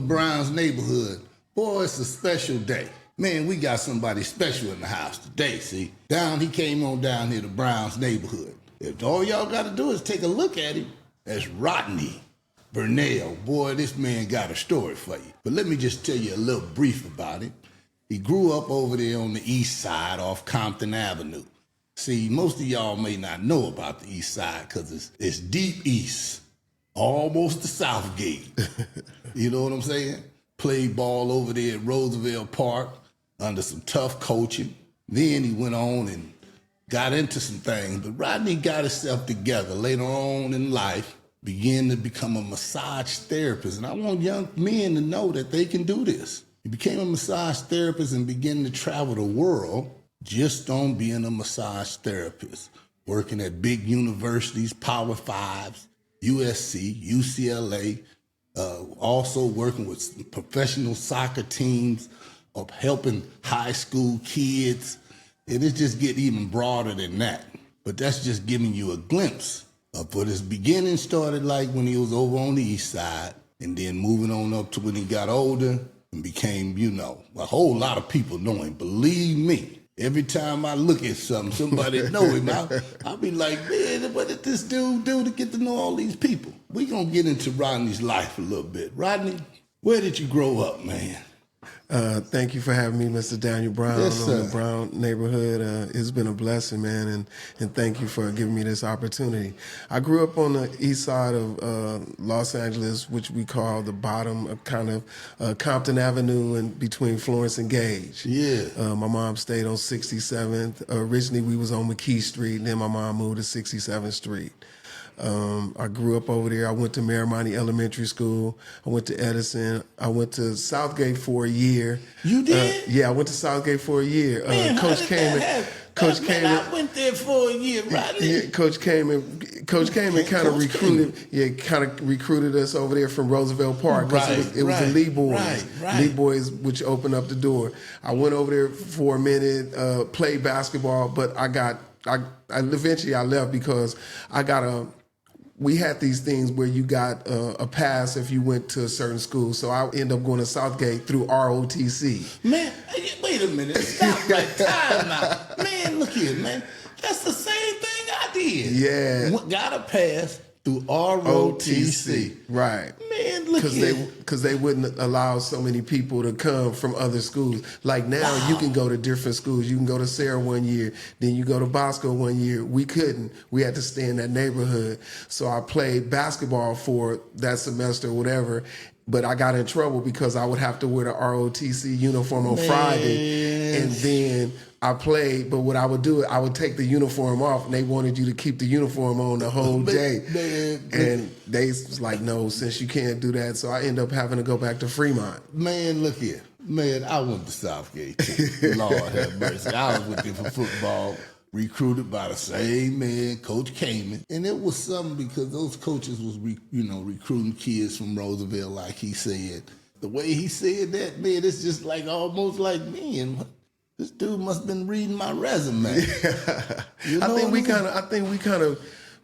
Brown's neighborhood. Boy, it's a special day. Man, we got somebody special in the house today, see? He came on down here to Brown's neighborhood. If all y'all got to do is take a look at him, that's Rodney. Bernell. Boy, this man got a story for you. But let me just tell you a little brief about him. He grew up over there on the east side off Compton Avenue. See, most of y'all may not know about the east side because it's deep east, almost to Southgate. You know what I'm saying? Played ball over there at Roosevelt Park under some tough coaching. Then he went on and got into some things. But Rodney got himself together later on in life, began to become a massage therapist. And I want young men to know that they can do this. He became a massage therapist and began to travel the world just on being a massage therapist, working at big universities, Power Fives, USC, UCLA, also working with professional soccer teams, of helping high school kids. And it just get even broader than that. But that's just giving you a glimpse of what his beginning started like when he was over on the east side, and then moving on up to when he got older and became, a whole lot of people know him. Believe me, every time I look at something, somebody know him, I'll be like, man, what did this dude do to get to know all these people? We're going to get into Rodney's life a little bit. Rodney, where did you grow up, man? Thank you for having me, Mr. Daniel Brown, yes, on the Brown neighborhood. It's been a blessing, man, and thank you for giving me this opportunity. I grew up on the east side of Los Angeles, which we call the bottom of kind of Compton Avenue and between Florence and Gage. Yeah. My mom stayed on 67th. Originally, we was on McKee Street, and then my mom moved to 67th Street. I grew up over there. I went to Miramani Elementary School. I went to Edison. I went to Southgate for a year. You did? Yeah, I went to Southgate for a year. Man, Coach came I went there for a year, Rodney. Yeah, Coach came and kind of recruited us over there from Roosevelt Park because it was the Lee Boys. Right. Lee Boys, which opened up the door. I went over there for a minute, played basketball, but eventually I left because we had these things where you got a pass if you went to a certain school. So I ended up going to Southgate through ROTC. Man, wait a minute. Stop that time now. Man, look here, man. That's the same thing I did. Yeah. Got a pass through ROTC. Right. Man, look here. Because they wouldn't allow so many people to come from other schools. Like now, You can go to different schools. You can go to Sarah one year, then you go to Bosco one year. We couldn't. We had to stay in that neighborhood. So I played basketball for that semester or whatever, but I got in trouble because I would have to wear the ROTC uniform on Friday, and then I played, but what I would do, I would take the uniform off, and they wanted you to keep the uniform on the whole day. And they was like, no, since you can't do that. So I ended up having to go back to Fremont. Man, look here. Man, I went to Southgate too. Lord have mercy. I was with them for football, recruited by the same man, Coach Kamen. And it was something because those coaches was, recruiting kids from Roosevelt, like he said. The way he said that, man, it's just like almost like me. And this dude must have been reading my resume. I think we kind of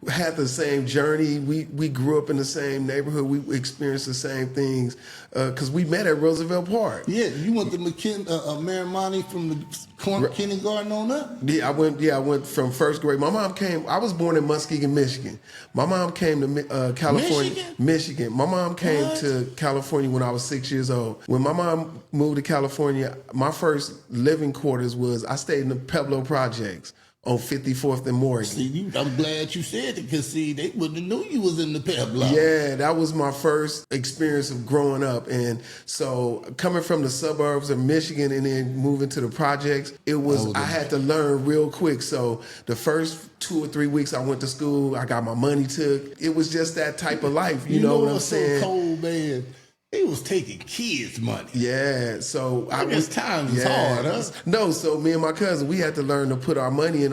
had the same journey. We grew up in the same neighborhood. We experienced the same things because we met at Roosevelt Park. Yeah, you went to Miramani from the kindergarten on up? Yeah, I went from first grade. My mom came. I was born in Muskegon, Michigan. My mom came to California. Michigan. My mom came to California when I was 6 years old. When my mom moved to California, my first living quarters was I stayed in the Pueblo Projects on 54th and Morgan. See, I'm glad you said it because, they wouldn't have knew you was in the Pueblo. Yeah, that was my first experience of growing up. And so coming from the suburbs of Michigan and then moving to the projects, I had to learn real quick. So the first 2 or 3 weeks I went to school, I got my money took. It was just that type of life. You know what I'm saying? So cold, man. They was taking kids' money. Yeah, so I guess times is hard, huh? No, so me and my cousin, we had to learn to put our money in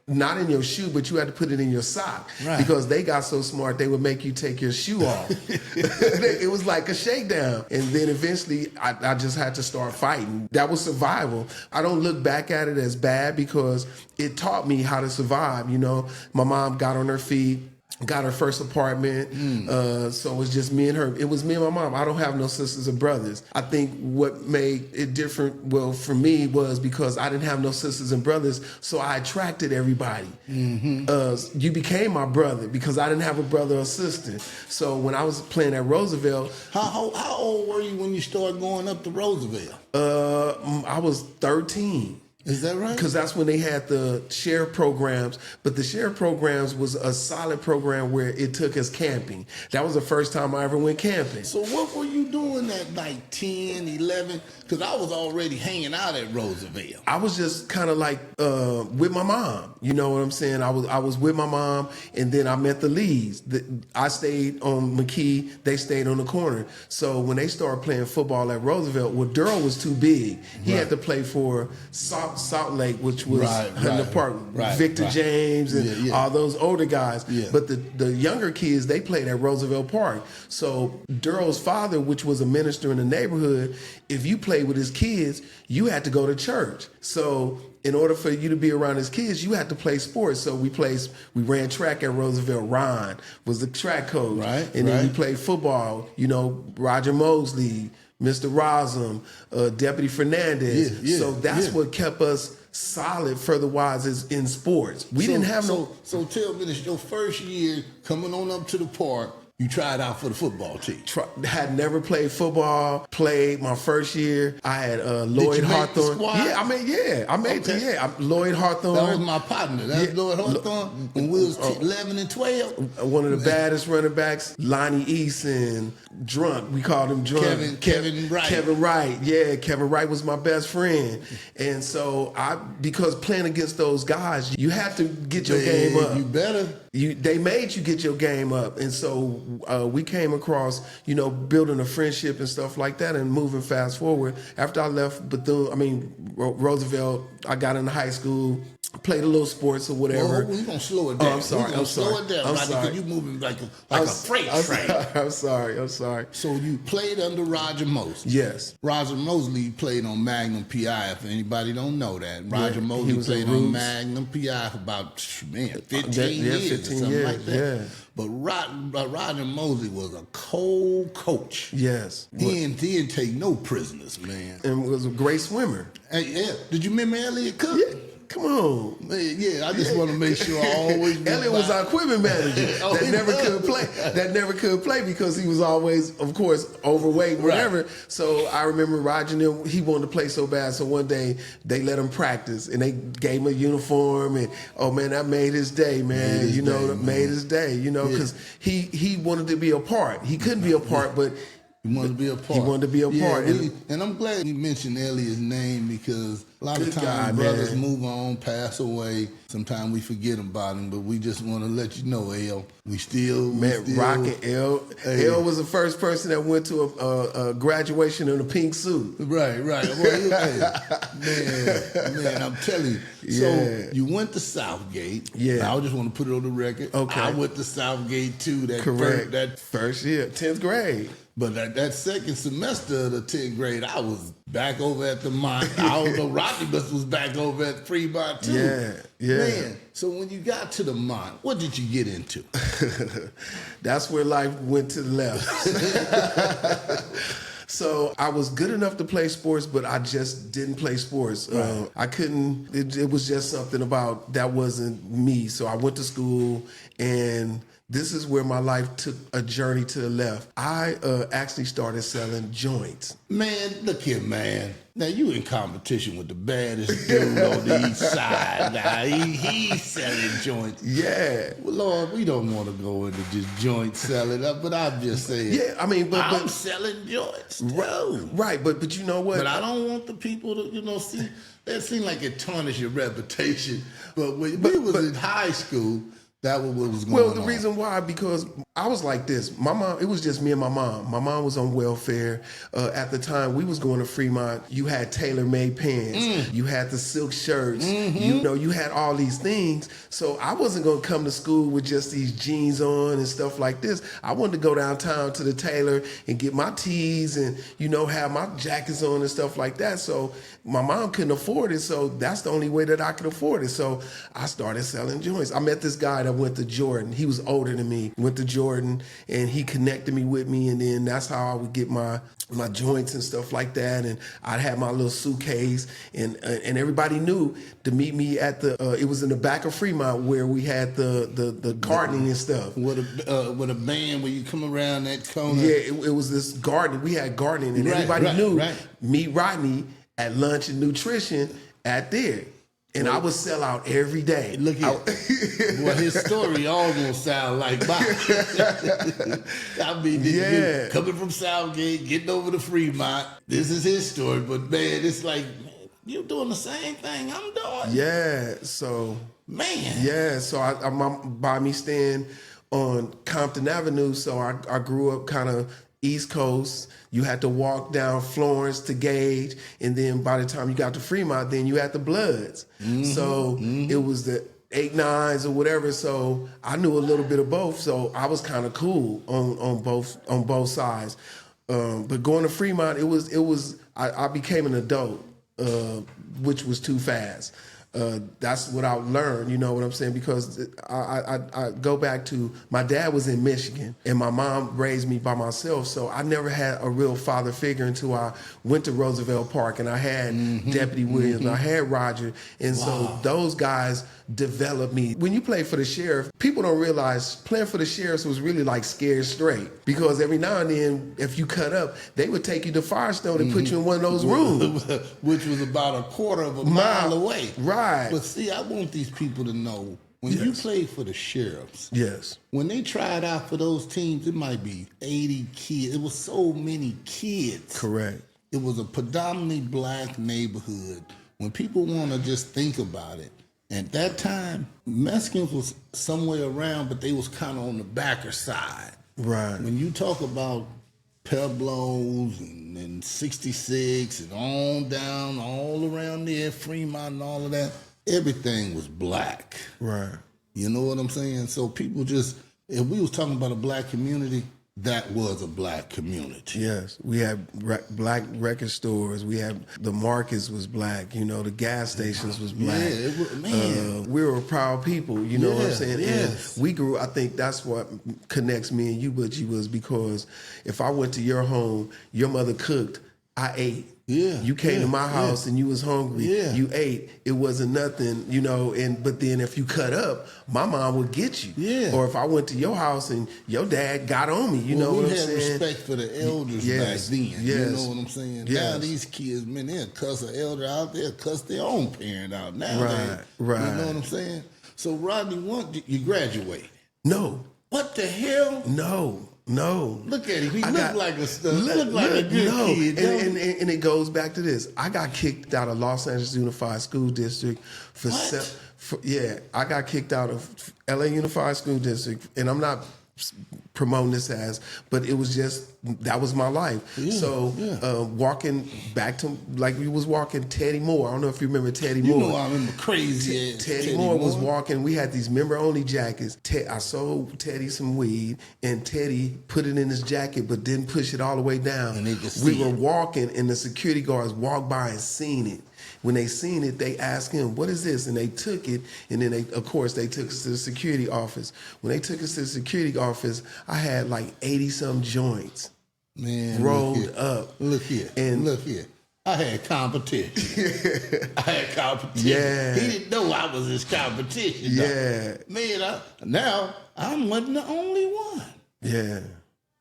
not in your shoe, but you had to put it in your sock. Right. Because they got so smart, they would make you take your shoe off. It was like a shakedown. And then eventually, I just had to start fighting. That was survival. I don't look back at it as bad because it taught me how to survive. My mom got on her feet. got her first apartment. So it was just me and her. It was me and my mom. I don't have no sisters or brothers. I think what made it different, well, for me, was because I didn't have no sisters and brothers, so I attracted everybody. You became my brother because I didn't have a brother or sister. So when I was playing at Roosevelt, How old were you when you started going up to Roosevelt? I was 13. Is that right? Because that's when they had the share programs. But the share programs was a solid program where it took us camping. That was the first time I ever went camping. So what were you doing at like 10, 11? Because I was already hanging out at Roosevelt. I was just kind of like with my mom. You know what I'm saying? I was with my mom, and then I met the Lees. I stayed on McKee. They stayed on the corner. So when they started playing football at Roosevelt, well, Durrell was too big. He had to play for Salt Lake, which was in the park. Victor James and all those older guys. Yeah. But the younger kids, they played at Roosevelt Park. So Durrell's father, which was a minister in the neighborhood, if you played with his kids, you had to go to church. So in order for you to be around his kids, you had to play sports. So we ran track at Roosevelt. Ron was the track coach. And then we played football, Roger Mosley, Mr. Rosum, Deputy Fernandez. So that's what kept us solid further-wise is in sports. We didn't have no... So tell me this, your first year coming on up to the park, you tried out for the football team. Had never played football. Played my first year. I had Lloyd Hawthorne. Yeah, I made it. Lloyd Hawthorne. That was my partner. That was Lloyd Hawthorne when we was 11 and 12. One of the baddest running backs, Lonnie Eason, Drunk. We called him Drunk. Kevin Wright. Kevin Wright. Yeah, Kevin Wright was my best friend. And so because playing against those guys, you had to get your game up. You better. They made you get your game up. And so we came across, building a friendship and stuff like that and moving fast forward. After I left Roosevelt, I got into high school, played a little sports or whatever. We're going to slow it down. I'm sorry. Slow it down, Rodney, because you're moving like a freight train. I'm sorry. So you played under Roger Mosley. Yes. Roger Mosley played on Magnum PI, if anybody don't know that. Roger Mosley played on Magnum PI for about, 15 years. Something like that. Yeah. But Roger Mosley was a cold coach. Yes. He didn't take no prisoners, man. And was a great swimmer. Yeah. Did you remember Elliot Cook? Yeah. Come on. Yeah, I just want to make sure I always... Elliot was our equipment manager that never could play because he was always, of course, overweight, whatever. Right. So I remember Roger, he wanted to play so bad. So one day they let him practice and they gave him a uniform and, oh man, that made his day, man. Made his day, because he wanted to be a part. He couldn't be a part, but... He wanted to be a part. He wanted to be a part. And I'm glad you mentioned Elliot's name because a lot of times brothers move on, pass away. Sometimes we forget about him, but we just want to let you know, El, we still rocking El. Hey. El was the first person that went to a graduation in a pink suit. Right. Well, man, I'm telling you. So you went to Southgate. Yeah. I just want to put it on the record. Okay. I went to Southgate too. Correct. That first year, 10th grade. But that second semester of the 10th grade, I was back over at the mine. I don't know, Rodney was back over at Fremont too. Yeah. Man, so when you got to the mine, what did you get into? That's where life went to the left. So I was good enough to play sports, but I just didn't play sports. Right. I couldn't, it was just something about that wasn't me. So I went to school and this is where my life took a journey to the left. I actually started selling joints. Man, look here, man. Now, you in competition with the baddest dude on the east side. Now, he's selling joints. Yeah. Well, Lord, we don't want to go into just joint selling, but I'm just saying. Yeah, I mean, but I'm selling joints. Right, but you know what? But I don't want the people to, see, that seemed like it tarnished your reputation. But when we was in high school, that was what was going on. Well, the reason why, because I was like this. My mom, it was just me and my mom. My mom was on welfare. At the time, we was going to Fremont. You had tailor-made pants. You had the silk shirts. You know, you had all these things. So I wasn't going to come to school with just these jeans on and stuff like this. I wanted to go downtown to the tailor and get my tees and, you know, have my jackets on and stuff like that. So my mom couldn't afford it. So that's the only way that I could afford it. So I started selling joints. I met this guy that went to Jordan. He was older than me, went to Jordan, and he connected me with me, and then that's how I would get my joints and stuff like that. And I'd have my little suitcase, and everybody knew to meet me at the it was in the back of Fremont where we had the gardening and stuff. With a band where you come around that corner. Yeah, it was this garden. We had gardening, and everybody knew meet Rodney at lunch and nutrition at there. And I would sell out every day. Look at well, his story almost sound like mine. I mean, coming from Southgate, getting over to Fremont, this is his story. But man, it's like, man, you're doing the same thing I'm doing. Yeah, so man. Yeah, so by me staying on Compton Avenue, so I grew up kind of East Coast. You had to walk down Florence to Gage, and then by the time you got to Fremont, then you had the Bloods. So it was the 8-9s or whatever. So I knew a little bit of both. So I was kind of cool on both sides. But going to Fremont, I became an adult, which was too fast. That's what I learned, you know what I'm saying? Because I go back to, my dad was in Michigan and my mom raised me by myself. So I never had a real father figure until I went to Roosevelt Park, and I had Deputy Williams, and I had Roger. And so those guys developed me. When you play for the sheriff, people don't realize playing for the sheriffs was really like Scared Straight, because every now and then, if you cut up, they would take you to Firestone and put you in one of those rooms. Which was about a quarter of a mile away. Right. But see, I want these people to know, when you played for the sheriffs, when they tried out for those teams, it might be 80 kids. It was so many kids. Correct. It was a predominantly black neighborhood. When people want to just think about it, at that time, Mexicans was somewhere around, but they was kind of on the backer side. Right. When you talk about Pueblos and 66 and on down, all around there, Fremont and all of that, everything was black. Right. You know what I'm saying? So people just, if we was talking about a black community, that was a black community. Yes, we had black record stores. We had, the markets was black. You know, the gas stations was black. Yeah, man. We were proud people. You know what I'm saying? Yes. And we grew. I think that's what connects me and you, Butchie, was because if I went to your home, your mother cooked, I ate. Yeah. You came to my house and you was hungry. Yeah. You ate. It wasn't nothing, you know, but then if you cut up, my mom would get you. Yeah. Or if I went to your house and your dad got on me, you know what I'm saying? We had respect for the elders back then. You know what I'm saying? Yes. Now these kids, man, they'll cuss an elder out, they'll cuss their own parent out now. Right. You know what I'm saying? So Rodney, you graduated. No. What the hell? No. Look at him. He looked like a good kid. And it goes back to this. I got kicked out of Los Angeles Unified School District for I got kicked out of LA Unified School District, and I'm not promoting this but it was just, that was my life. Walking back to, like we was walking Teddy Moore. I don't know if you remember Teddy Moore. You know I remember crazy ass Teddy Moore was walking. We had these member-only jackets. I sold Teddy some weed, and Teddy put it in his jacket but didn't push it all the way down. And they could see we were walking, and the security guards walked by and seen it. When they seen it, they asked him, "What is this?" And they took it, and then they took us to the security office. When they took us to the security office, I had like 80-some joints, man, rolled up. Look here, I had competition. Yeah, he didn't know I was his competition. Yeah, man. Now I wasn't the only one. Yeah.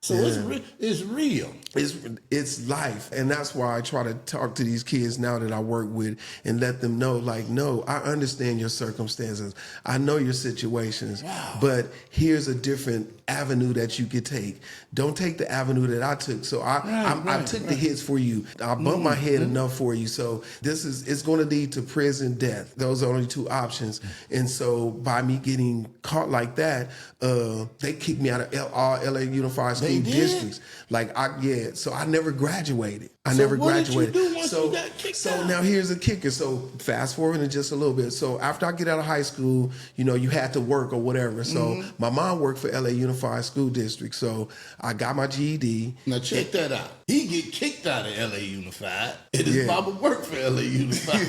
So it's real. It's life, and that's why I try to talk to these kids now that I work with and let them know, like, no, I understand your circumstances, I know your situations, but here's a different avenue that you could take. Don't take the avenue that I took. So I took the hits for you. I bumped my head enough for you. So it's going to lead to prison, death. Those are only two options. And so by me getting caught like that, they kicked me out of all LA Unified School Districts. So I never graduated. I never graduated. What did you do once you got kicked out? Now here's a kicker. So fast forward in just a little bit. So after I get out of high school, you had to work or whatever. So my mom worked for LA Unified School District. So I got my GED. Now check that out. He get kicked out of LA Unified, and his mama worked for LA Unified.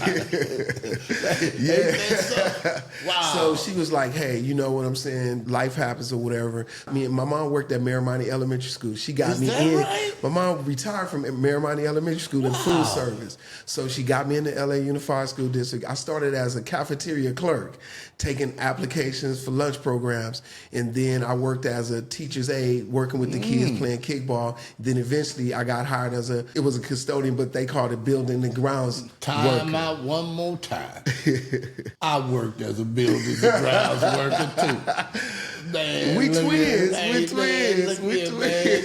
Wow. So she was like, hey, you know what I'm saying? Life happens or whatever. My mom worked at Miramani Elementary School. She got me in. Right? My mom retired from Miramani Elementary School in food service. So she got me in the LA Unified School District. I started as a cafeteria clerk, taking applications for lunch programs. And then I worked as a teacher's aide, working with the kids playing kickball. Then eventually I got hired as it was a custodian, but they called it building and grounds Time out one more time. I worked as a building and grounds worker too. Man, we twins.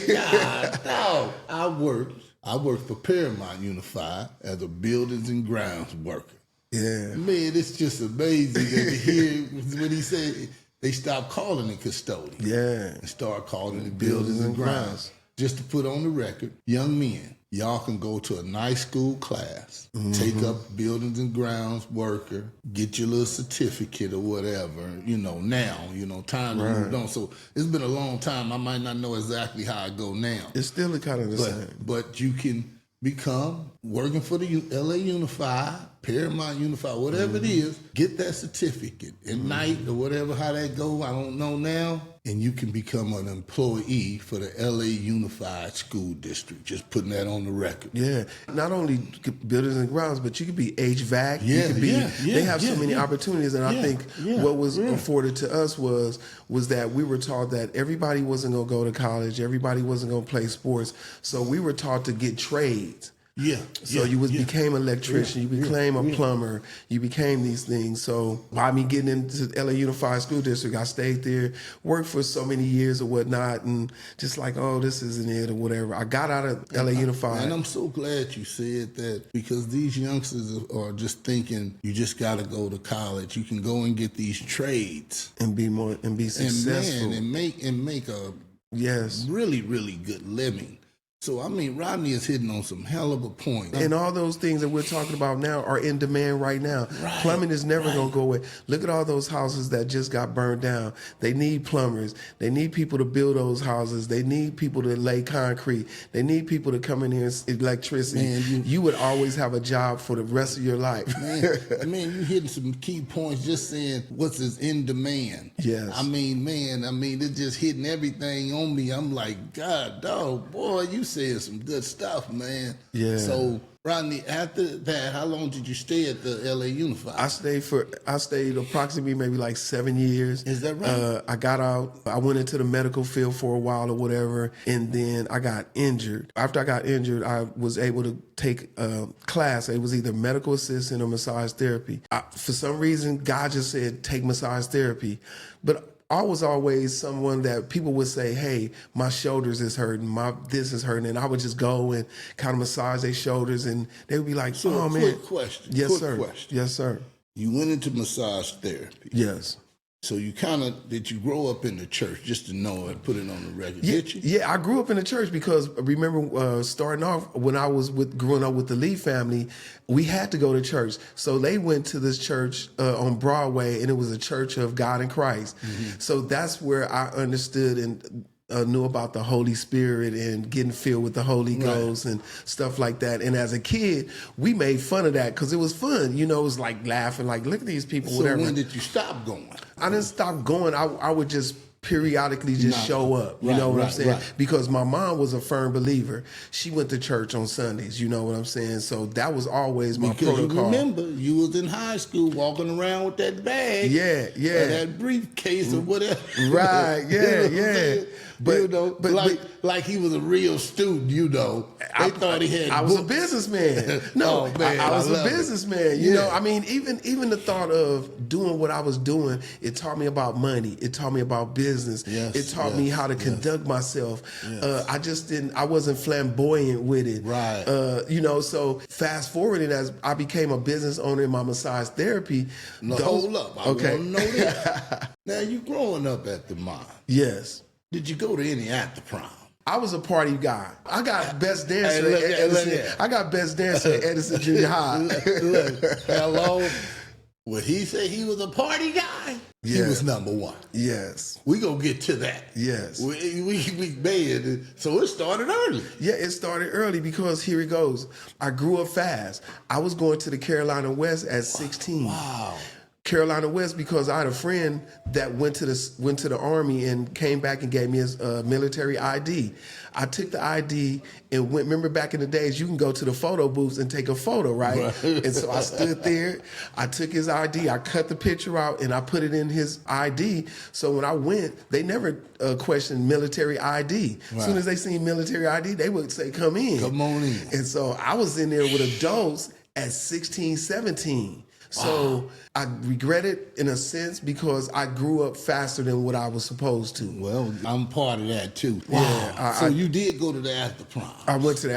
God, no. I worked for Paramount Unified as a buildings and grounds worker. Yeah. Man, it's just amazing that to hear when he said they stopped calling it custodian. Yeah. And start calling it buildings and grounds. Just to put on the record, young men, y'all can go to a nice school class, take up buildings and grounds worker, get your little certificate or whatever, now, time to move on. So it's been a long time. I might not know exactly how I go now. It's still kind of the same. But you can become working for the LA Unified, Paramount Unified, whatever it is, get that certificate at night or whatever, how that go, I don't know now. And you can become an employee for the LA Unified School District. Just putting that on the record. Yeah. Not only buildings and grounds, but you could be HVAC. They have so many opportunities. And I think what was afforded to us was that we were taught that everybody wasn't going to go to college. Everybody wasn't going to play sports. So we were taught to get trades. So you became an electrician, you became a plumber, you became these things. So by me getting into LA Unified School District, I stayed there, worked for so many years or whatnot, and just like, oh, this isn't it or whatever. I got out of LA Unified. And I'm so glad you said that, because these youngsters are just thinking you just got to go to college. You can go and get these trades and be successful and make a really, really good living. So, Rodney is hitting on some hell of a point. And all those things that we're talking about now are in demand right now. Plumbing is never going to go away. Look at all those houses that just got burned down. They need plumbers. They need people to build those houses. They need people to lay concrete. They need people to come in here and electricity. Man, you would always have a job for the rest of your life. Man, you hitting some key points just saying what's in demand. Yes. It's just hitting everything on me. I'm like, God, dog, boy, you saying some good stuff, man. Yeah. So, Rodney, after that, how long did you stay at the LA Unified? I stayed approximately maybe like 7 years. Is that right? I got out. I went into the medical field for a while or whatever, and then I got injured. After I got injured, I was able to take a class. It was either medical assistant or massage therapy. For some reason, God just said, take massage therapy. But I was always someone that people would say, hey, my shoulders is hurting, this is hurting. And I would just go and kind of massage their shoulders, and they would be like, oh, man. Quick question. Yes, sir. You went into massage therapy. Yes. So did you grow up in the church, just to know it, put it on the record? Did you? Yeah, I grew up in the church because remember starting off when I was growing up with the Lee family, we had to go to church. So they went to this church on Broadway, and it was a Church of God in Christ. Mm-hmm. So that's where I understood and knew about the Holy Spirit and getting filled with the Holy Ghost and stuff like that. And as a kid, we made fun of that because it was fun. It was like laughing, like, look at these people, so whatever. When did you stop going? I didn't stop going. I would just periodically show up. You know what I'm saying? Right. Because my mom was a firm believer. She went to church on Sundays. You know what I'm saying? So that was always my protocol. You remember, you was in high school walking around with that bag. Yeah. Or that briefcase or whatever. Right, yeah. Like he was a real student, They thought he had I was a books. businessman. No, Oh, man, I was I a love it. businessman. You know, I mean, even the thought of doing what I was doing, it taught me about money. It taught me about business. Yes, it taught me how to conduct myself. I wasn't flamboyant with it. Right. So fast forwarding as I became a business owner in my massage therapy. Hold up. I want to know that. Now, you growing up at the mall. Yes. Did you go to any after prom? I was a party guy. I got best dancer Hey, look at at- Edison. look at- I got best dancer at Edison Junior High. Look, hello. When he said he was a party guy, he Yeah. was number one. Yes. We gonna get to that. Yes. We made it. So it started early. Yeah, it started early because here it goes. I grew up fast. I was going to the Carolina West at 16. Wow. Carolina West because I had a friend that went to the Army and came back and gave me his military ID. I took the ID and went. Remember back in the days, you can go to the photo booths and take a photo, right? And so I stood there. I took his ID. I cut the picture out and I put it in his ID. So when I went, they never questioned military ID. As soon as they seen military ID, they would say, "Come in, Come on in." And so I was in there with adults at 16, 17. So I regret it in a sense because I grew up faster than what I was supposed to. Well, I'm part of that too. Wow. Yeah, So you did go to the after prom. I went to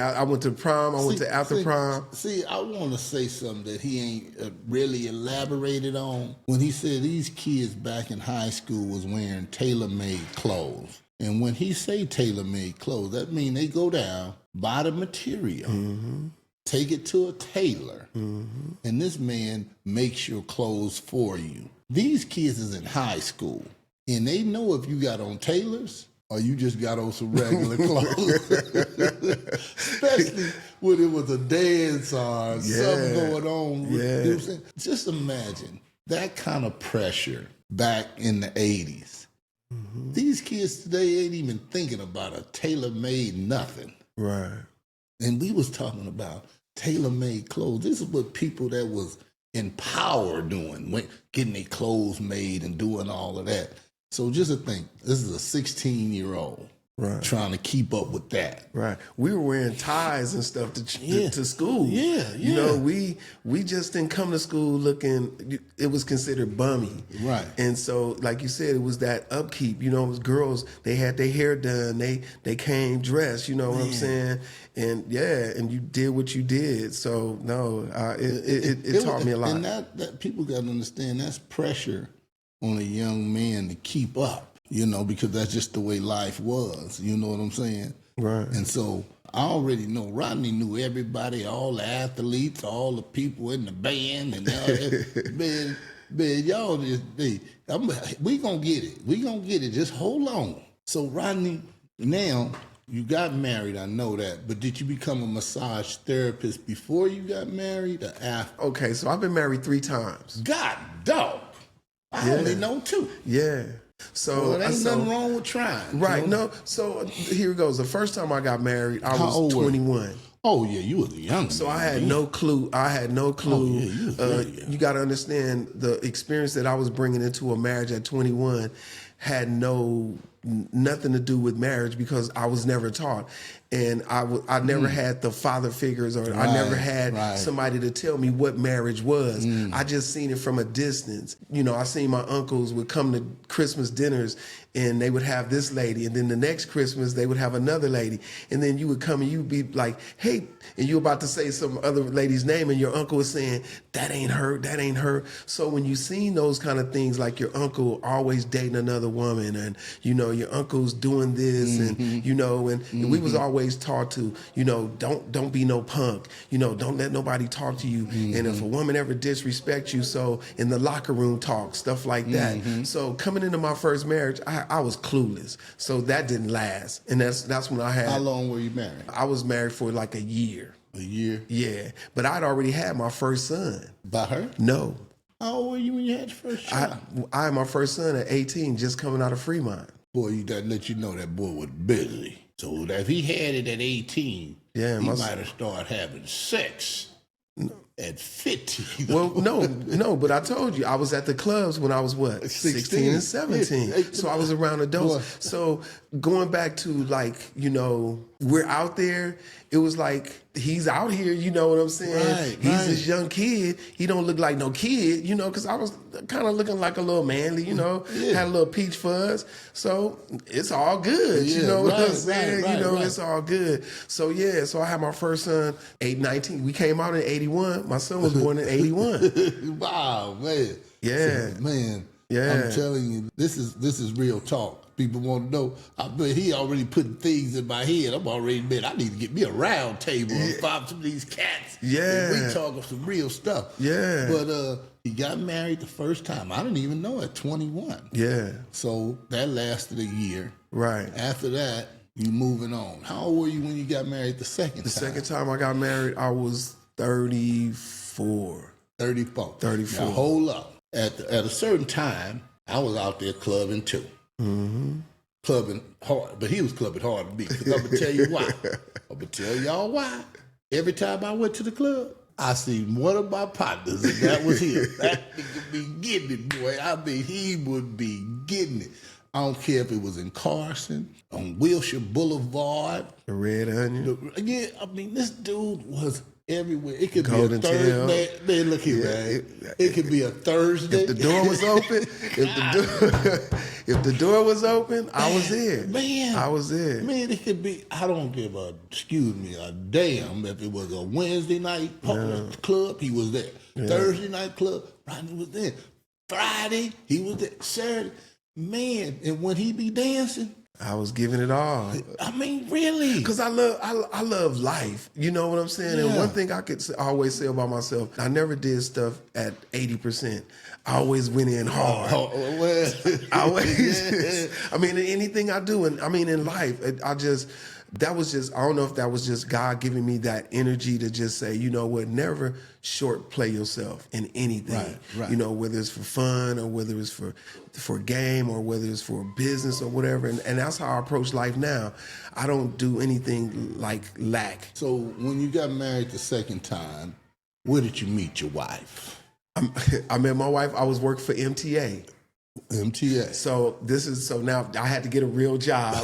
prom. I went to after prom. See, I want to say something that he ain't really elaborated on. When he said these kids back in high school was wearing tailor-made clothes. And when he say tailor-made clothes, that means they go down, buy the material, take it to a tailor, and this man makes your clothes for you. These kids is in high school, and they know if you got on tailors or you just got on some regular clothes. Especially when it was a dance or something going on. You know what I'm saying? Just imagine that kind of pressure back in the 80s. These kids today ain't even thinking about a tailor-made nothing. Right. And we was talking about tailor-made clothes. This is what people that was in power doing, getting their clothes made and doing all of that. So just to think, this is a 16-year-old trying to keep up with that. Right. We were wearing ties and stuff to school. Yeah. You know, we just didn't come to school looking, it was considered bummy. Right. And so, like you said, it was that upkeep. You know, it was girls, they had their hair done, they came dressed, you know what I'm saying? And and you did what you did. So, no, it taught me a lot. And that people got to understand, that's pressure on a young man to keep up. Because that's just the way life was. You know what I'm saying? Right. And so I already know Rodney knew everybody, all the athletes, all the people in the band, and all that. man, y'all just, we gonna get it. We gonna get it. Just hold on. So Rodney, now you got married. I know that, but did you become a massage therapist before you got married or after? Okay, so I've been married 3 times. God dog, I only know 2. Yeah. So Well, ain't nothing wrong with trying. Right. No. So here it goes. The first time I got married, I How was old were you? 21. Oh yeah, you was a young. So man, I had man. no clue. you was very young. You got to understand the experience that I was bringing into a marriage at 21 had nothing to do with marriage because I was never taught. And I never had the father figures or I never had somebody to tell me what marriage was. I just seen it from a distance. I seen my uncles would come to Christmas dinners and they would have this lady. And then the next Christmas, they would have another lady. And then you would come and you'd be like, hey, and you about to say some other lady's name and your uncle was saying, that ain't her, that ain't her. So when you seen those kind of things, like your uncle always dating another woman and, your uncle's doing this and, and we was always taught to, don't be no punk, don't let nobody talk to you. And if a woman ever disrespects you, so in the locker room talk, stuff like that. So coming into my first marriage, I was clueless. So that didn't last. And that's when I had. How long were you married? I was married for like a year. A year? Yeah. But I'd already had my first son. By her? No. How old were you when you had your first child? I had my first son at 18, just coming out of Fremont. Boy, that let you know that boy was busy. So if he had it at 18, Yeah, he might have started having sex At 50. Well, no, but I told you I was at the clubs when I was what 16 and 17. Yeah. So I was around adults. Boy. So going back to like, we're out there. It was like he's out here, you know what I'm saying? Right, He's right. this young kid. He don't look like no kid, because I was kind of looking like a little manly, Yeah. had a little peach fuzz. So it's all good, you Yeah, know what I'm right, saying? right, right. It's all good. So yeah, so I had my first son 19. We came out in 81. My son was born in 81. Wow, man. Yeah. So, man. Yeah. I'm telling you, this is real talk. People want to know. I bet he already putting things in my head. I'm already admit I need to get me a round table and find some of these cats. Yeah. And we talking some real stuff. Yeah. But he got married the first time. I didn't even know at 21. Yeah. So that lasted a year. Right. After that, you moving on. How old were you when you got married the second time? The second time I got married, I was 34. 34. 34. Now hold up. At a certain time, I was out there clubbing too. Mm-hmm. Clubbing hard, but he was clubbing hard to me. Because I'm gonna tell you why. I'm gonna tell y'all why. Every time I went to the club, I seen one of my partners, and that was him. That nigga be getting it, boy. I mean, he would be getting it. I don't care if it was in Carson, on Wilshire Boulevard. The Red Onion. Yeah, I mean, this dude was everywhere. It could Golden be a Thursday. Man, look here, man. It could be a Thursday. If the door was open, if the door was open, I was there. Man, I was there. Man, it could be. I don't give a damn if it was a Wednesday night club. He was there. Yeah. Thursday night club. Rodney was there. Friday, he was there. Saturday, man, and when he be dancing, I was giving it all. I mean, really, because I love life. You know what I'm saying? And one thing I could always say about myself, I never did stuff at 80%. I always went in hard. I mean, in anything I do, and I mean in life, I don't know if that was just God giving me that energy to just say, you know what, never short play yourself in anything. Right. Whether it's for fun or whether it's for game or whether it's for business or whatever. And that's how I approach life now. I don't do anything like lack. So when you got married the second time, where did you meet your wife? I met my wife. I was working for MTA. MTA. So now I had to get a real job.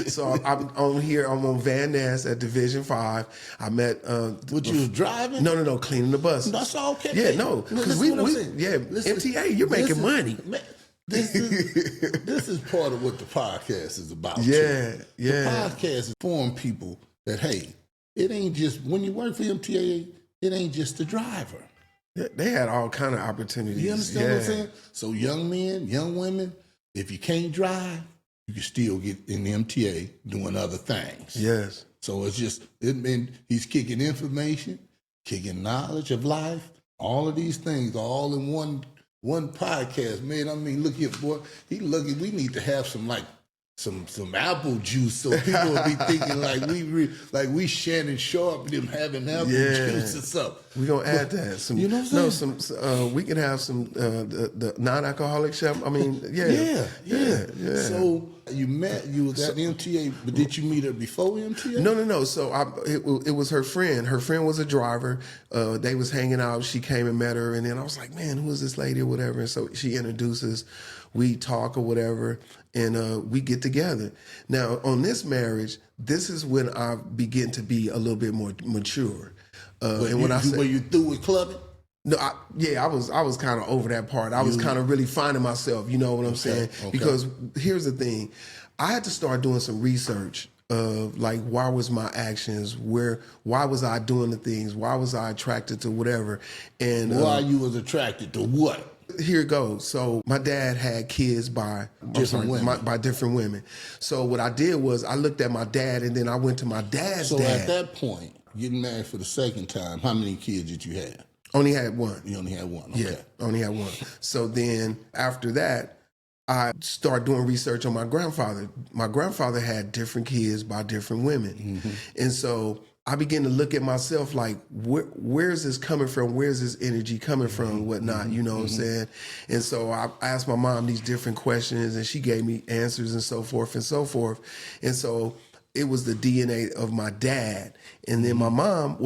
So I'm on here. I'm on Van Ness at Division 5. I met. What you was driving? No, cleaning the buses. That's all okay. Yeah, no, because MTA, you're making money. This is part of what the podcast is about. Yeah, too. yeah. The podcast is inform people that hey, it ain't just when you work for MTA, it ain't just the driver. Yeah, they had all kind of opportunities. You understand what I'm saying? So young men, young women, if you can't drive, you can still get in the MTA doing other things. Yes. So it's just, he's kicking information, kicking knowledge of life, all of these things, all in one podcast. Man, I mean, look here, boy. He lucky. We need to have some some apple juice so people will be thinking like we Shannon Sharp them having apple juice or something. We're gonna add that. Some, you know what I'm saying? We can have some the non-alcoholic chef. I mean, yeah. So you was at the MTA, but did you meet her before MTA? No. So it was her friend. Her friend was a driver. They was hanging out. She came and met her, and then I was like, man, who is this lady or whatever? And so she introduces. We talk or whatever, and we get together. Now, on this marriage, this is when I begin to be a little bit more mature. Were you through with clubbing? No, I was kind of over that part. I was kind of really finding myself. You know what I'm saying? Okay. Because here's the thing, I had to start doing some research of like why was my actions, why was I doing the things, why was I attracted to whatever, and why you was attracted to what? Here it goes. So my dad had kids by different women. So what I did was I looked at my dad, and then I went to my dad's dad. So at that point, getting married for the second time, how many kids did you have? Only had one. You only had one. Okay. Yeah, only had one. So then after that, I started doing research on my grandfather. My grandfather had different kids by different women. Mm-hmm. And so I began to look at myself like, where's this coming from? Where's this energy coming from and whatnot? You know what I'm saying? And so I asked my mom these different questions, and she gave me answers and so forth and so forth. And so it was the DNA of my dad. And then my mom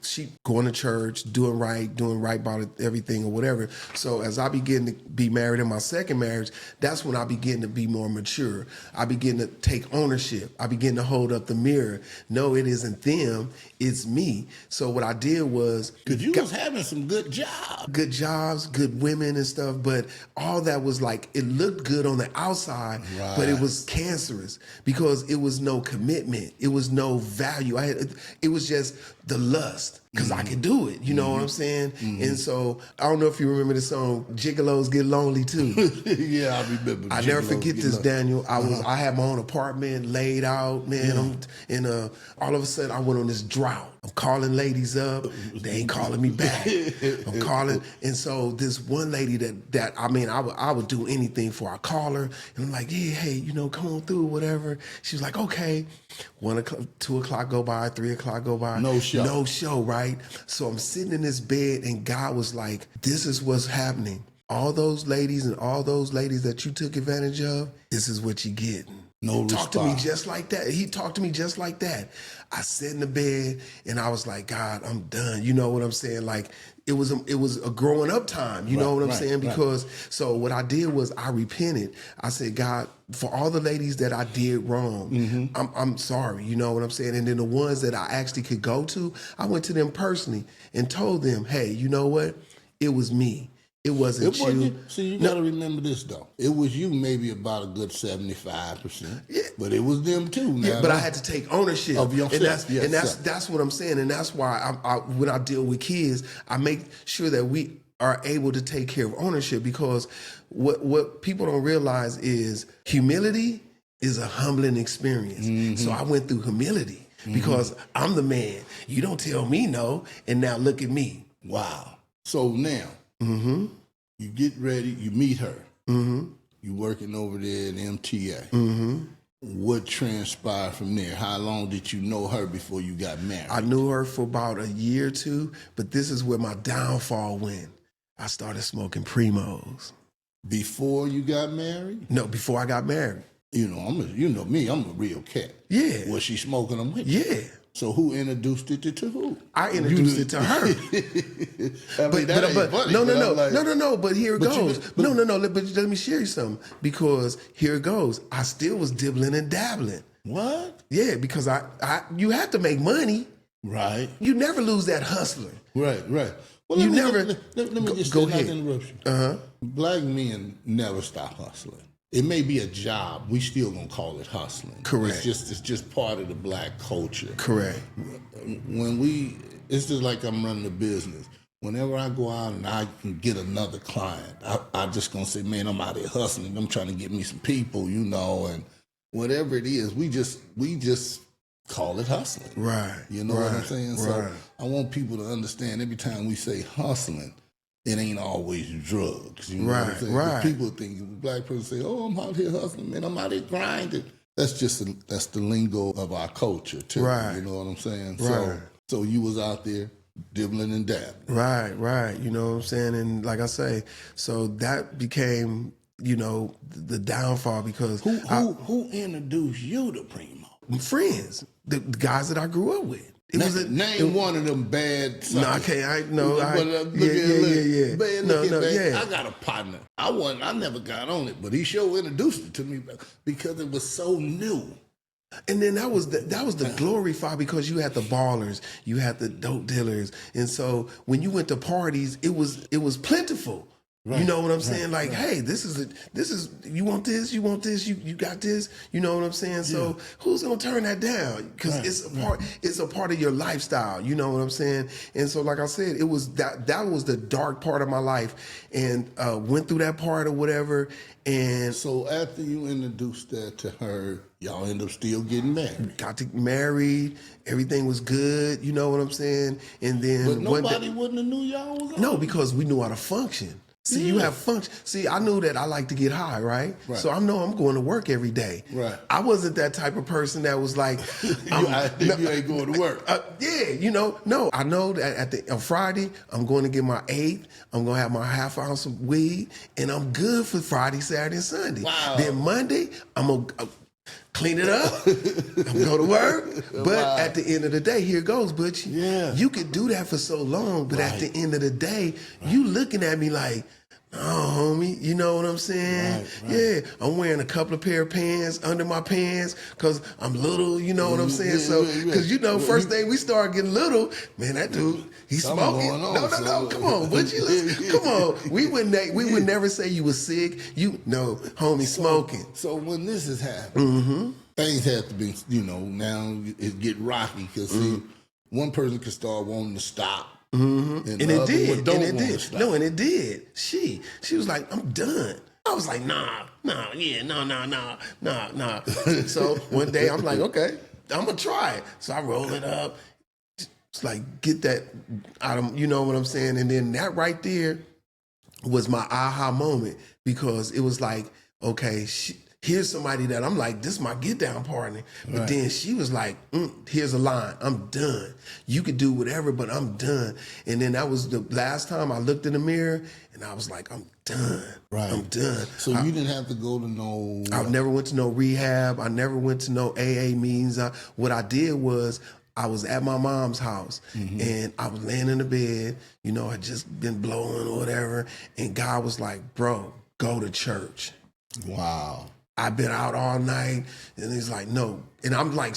she going to church, doing right by everything or whatever. So as I begin to be married in my second marriage, that's when I begin to be more mature. I begin to take ownership. I begin to hold up the mirror. No, it isn't them, it's me. So what I did was, because you was having some good jobs, good women and stuff, but all that was like, it looked good on the outside, but it was cancerous because it was no commitment. It was no value. It was just the lust because I could do it. You know what I'm saying? And so I don't know if you remember the song "Gigolos Get Lonely" too. Yeah, I remember. I never forget this, Daniel. I had my own apartment laid out, man. All of a sudden I went on this drought. I'm calling ladies up. They ain't calling me back. I'm calling. And so this one lady that I would do anything for. I call her and I'm like, yeah, hey, come on through, whatever. She was like, okay. 1 o'clock, 2 o'clock go by, 3 o'clock go by. No show, right? So I'm sitting in this bed and God was like, this is what's happening. All those ladies and all those ladies that you took advantage of, this is what you getting. No Talk to me just like that. He talked to me just like that. I sat in the bed and I was like, God, I'm done. You know what I'm saying? Like it was a growing up time. You know what I'm saying? Because so what I did was I repented. I said, God, for all the ladies that I did wrong, I'm sorry. You know what I'm saying? And then the ones that I actually could go to, I went to them personally and told them, hey, you know what? It was me. It wasn't you. See, you got to remember this, though. It was you maybe about a good 75%. Yeah. But it was them, too. Now, yeah, but I had to take ownership. Of yourself. And that's what I'm saying. And that's why I when I deal with kids, I make sure that we are able to take care of ownership, because what people don't realize is humility is a humbling experience. So I went through humility because I'm the man. You don't tell me no, and now look at me. Wow. So now, you get ready, you meet her. You working over there at MTA. What transpired from there? How long did you know her before you got married? I knew her for about a year or two, but this is where my downfall went. I started smoking Primos. Before you got married? No, before I got married. You know me, I'm a real cat. Yeah. Was she smoking them with you? Yeah. So who introduced it to who? I introduced it to her. No. But here it goes. But let me share you something. Because here it goes. I still was dibbling and dabbling. What? Yeah, because you have to make money. Right. You never lose that hustler. Right. Well, let me just go ahead. Interruption. Black men never stop hustling. It may be a job. We still gonna call it hustling. Correct. It's just part of the black culture. Correct. It's just like I'm running a business. Whenever I go out and I can get another client, I'm just gonna say, man, I'm out here hustling. I'm trying to get me some people, and whatever it is, we just call it hustling. Right. You know what I'm saying? So I want people to understand every time we say hustling, it ain't always drugs. You know what I'm saying? Right. People think, the black person say, oh, I'm out here hustling, man, I'm out here grinding. That's the lingo of our culture, too. Right. You know what I'm saying? Right. So you was out there dibbling and dabbling. Right. You know what I'm saying? And like I say, so that became, the downfall, because Who introduced you to Primo? Friends, the guys that I grew up with. Name one of them bad suckers. No, I can't. Yeah. I got a partner. I never got on it, but he sure introduced it to me because it was so new. And then that was the glorified, because you had the ballers, you had the dope dealers, and so when you went to parties, it was plentiful. Right, you know what I'm saying? Like, hey, this is you want this, you got this. You know what I'm saying? So who's gonna turn that down? Because it's a part of your lifestyle. You know what I'm saying? And so, like I said, it was that was the dark part of my life, and went through that part or whatever. And so after you introduced that to her, y'all end up still getting married. Got to married. Everything was good. You know what I'm saying? And then, but nobody wouldn't have knew y'all was on. No, because we knew how to function. See, you have function. See, I knew that I like to get high, right? So I know I'm going to work every day. Right. I wasn't that type of person that was like, I think you ain't going to work. No. I know that on Friday, I'm going to get my 8th. I'm going to have my half ounce of weed, and I'm good for Friday, Saturday, and Sunday. Wow. Then Monday, I'm going to clean it up, I'm go to work. But at the end of the day, here it goes, Butch. Yeah. You could do that for so long, but at the end of the day, you looking at me like, oh, homie, you know what I'm saying? Right. Yeah, I'm wearing a couple of pair of pants under my pants because I'm little, you know what I'm saying? So, because first thing we start getting little, man, that dude, he's smoking. No, come on, Butch, come on. We would never say you was sick. Homie, smoking. So when this is happening, things have to be, now it get rocky because one person can start wanting to stop. And it did. No, and it did. She was like, I'm done. I was like, nah. So one day I'm like, okay, I'm gonna try it. So I roll it up. It's like, get that out of, you know what I'm saying? And then that right there was my aha moment because it was like, okay, here's somebody that I'm like, this is my get down partner. But then she was like, here's a line. I'm done. You could do whatever, but I'm done. And then that was the last time I looked in the mirror and I was like, I'm done. Right. I'm done. So you didn't have to go to no... I never went to no rehab. I never went to no AA meetings. What I did was I was at my mom's house and I was laying in the bed, I'd just been blowing or whatever. And God was like, bro, go to church. Wow. I've been out all night. And he's like, no. And I'm like,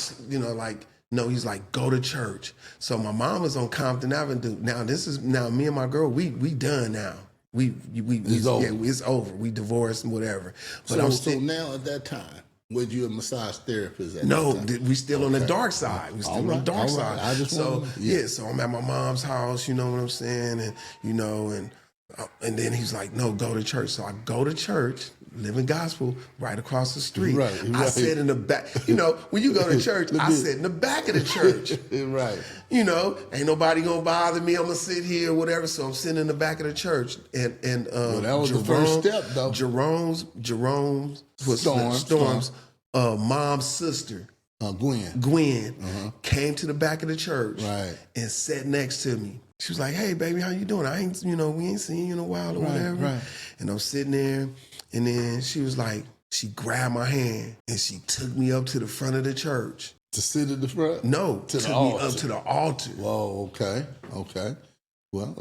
no, he's like, go to church. So my mom was on Compton Avenue. Now me and my girl, we done now. It's over. Yeah, it's over. We divorced and whatever. But so now at that time, was you a massage therapist at No, that time? we still on the dark side. We still on the dark side. I just so I'm at my mom's house, you know what I'm saying? And then he's like, no, go to church. So I go to church, Living Gospel, right across the street. Right. I sit in the back. When you go to church, I sit in the back of the church. Right. Ain't nobody gonna bother me. I'm gonna sit here, whatever. So I'm sitting in the back of the church. And that was the first step, though. Jerome's Storm's mom's sister. Gwen came to the back of the church and sat next to me. She was like, hey, baby, how you doing? I ain't, we ain't seen you in a while or whatever. Right. And I'm sitting there, and then she was like, she grabbed my hand, and she took me up to the front of the church. To sit in the front? No, took me up to the altar. Whoa, okay. Well,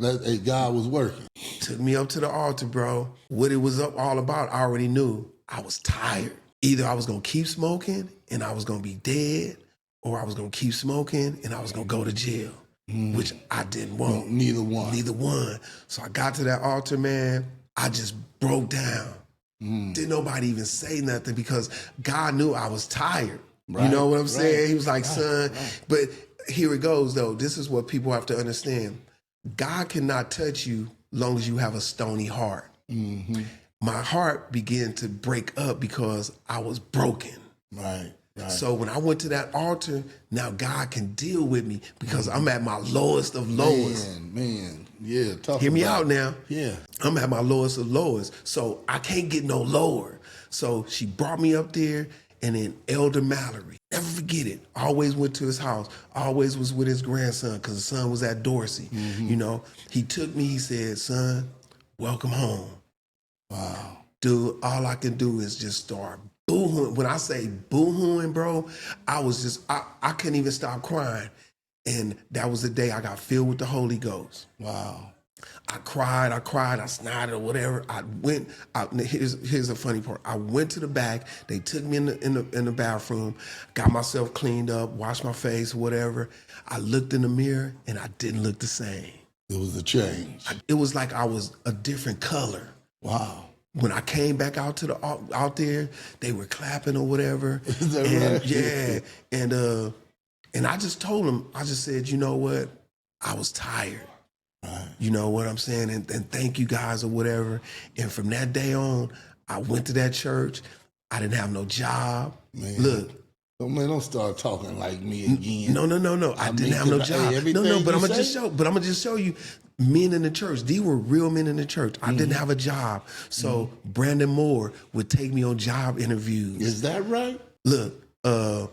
God was working. Took me up to the altar, bro. What it was all about, I already knew. I was tired. Either I was going to keep smoking, and I was going to be dead, or I was going to keep smoking, and I was going to go to jail. Which I didn't want. Neither one. So I got to that altar, man. I just broke down. Didn't nobody even say nothing because God knew I was tired. Right, you know what I'm saying? He was like, son, but here it goes, though. This is what people have to understand. God cannot touch you long as you have a stony heart. My heart began to break up because I was broken. Right. So when I went to that altar, now God can deal with me because I'm at my lowest of lowest. Man, yeah, tough. Hear me out now. Yeah. I'm at my lowest of lowest. So I can't get no lower. So she brought me up there, and then Elder Mallory, never forget it, always went to his house, always was with his grandson because his son was at Dorsey. He took me, he said, son, welcome home. Wow. Dude, all I can do is just start boo-hooing. When I say boo-hooing, bro, I was just, I couldn't even stop crying. And that was the day I got filled with the Holy Ghost. Wow. I cried, I snotted or whatever. Here's the funny part. I went to the back. They took me in the bathroom, got myself cleaned up, washed my face, whatever. I looked in the mirror and I didn't look the same. It was a change. It was like I was a different color. Wow. When I came back out there, they were clapping or whatever. Is that right? Yeah. And I just told them, I just said, you know what? I was tired. Right. You know what I'm saying? And thank you guys or whatever. And from that day on, I went to that church. I didn't have no job. Man. Look. Don't start talking like me again. No. I didn't have no job. No, but I'm gonna just show you men in the church. These were real men in the church. I didn't have a job. So Brandon Moore would take me on job interviews. Is that right? Look, Elder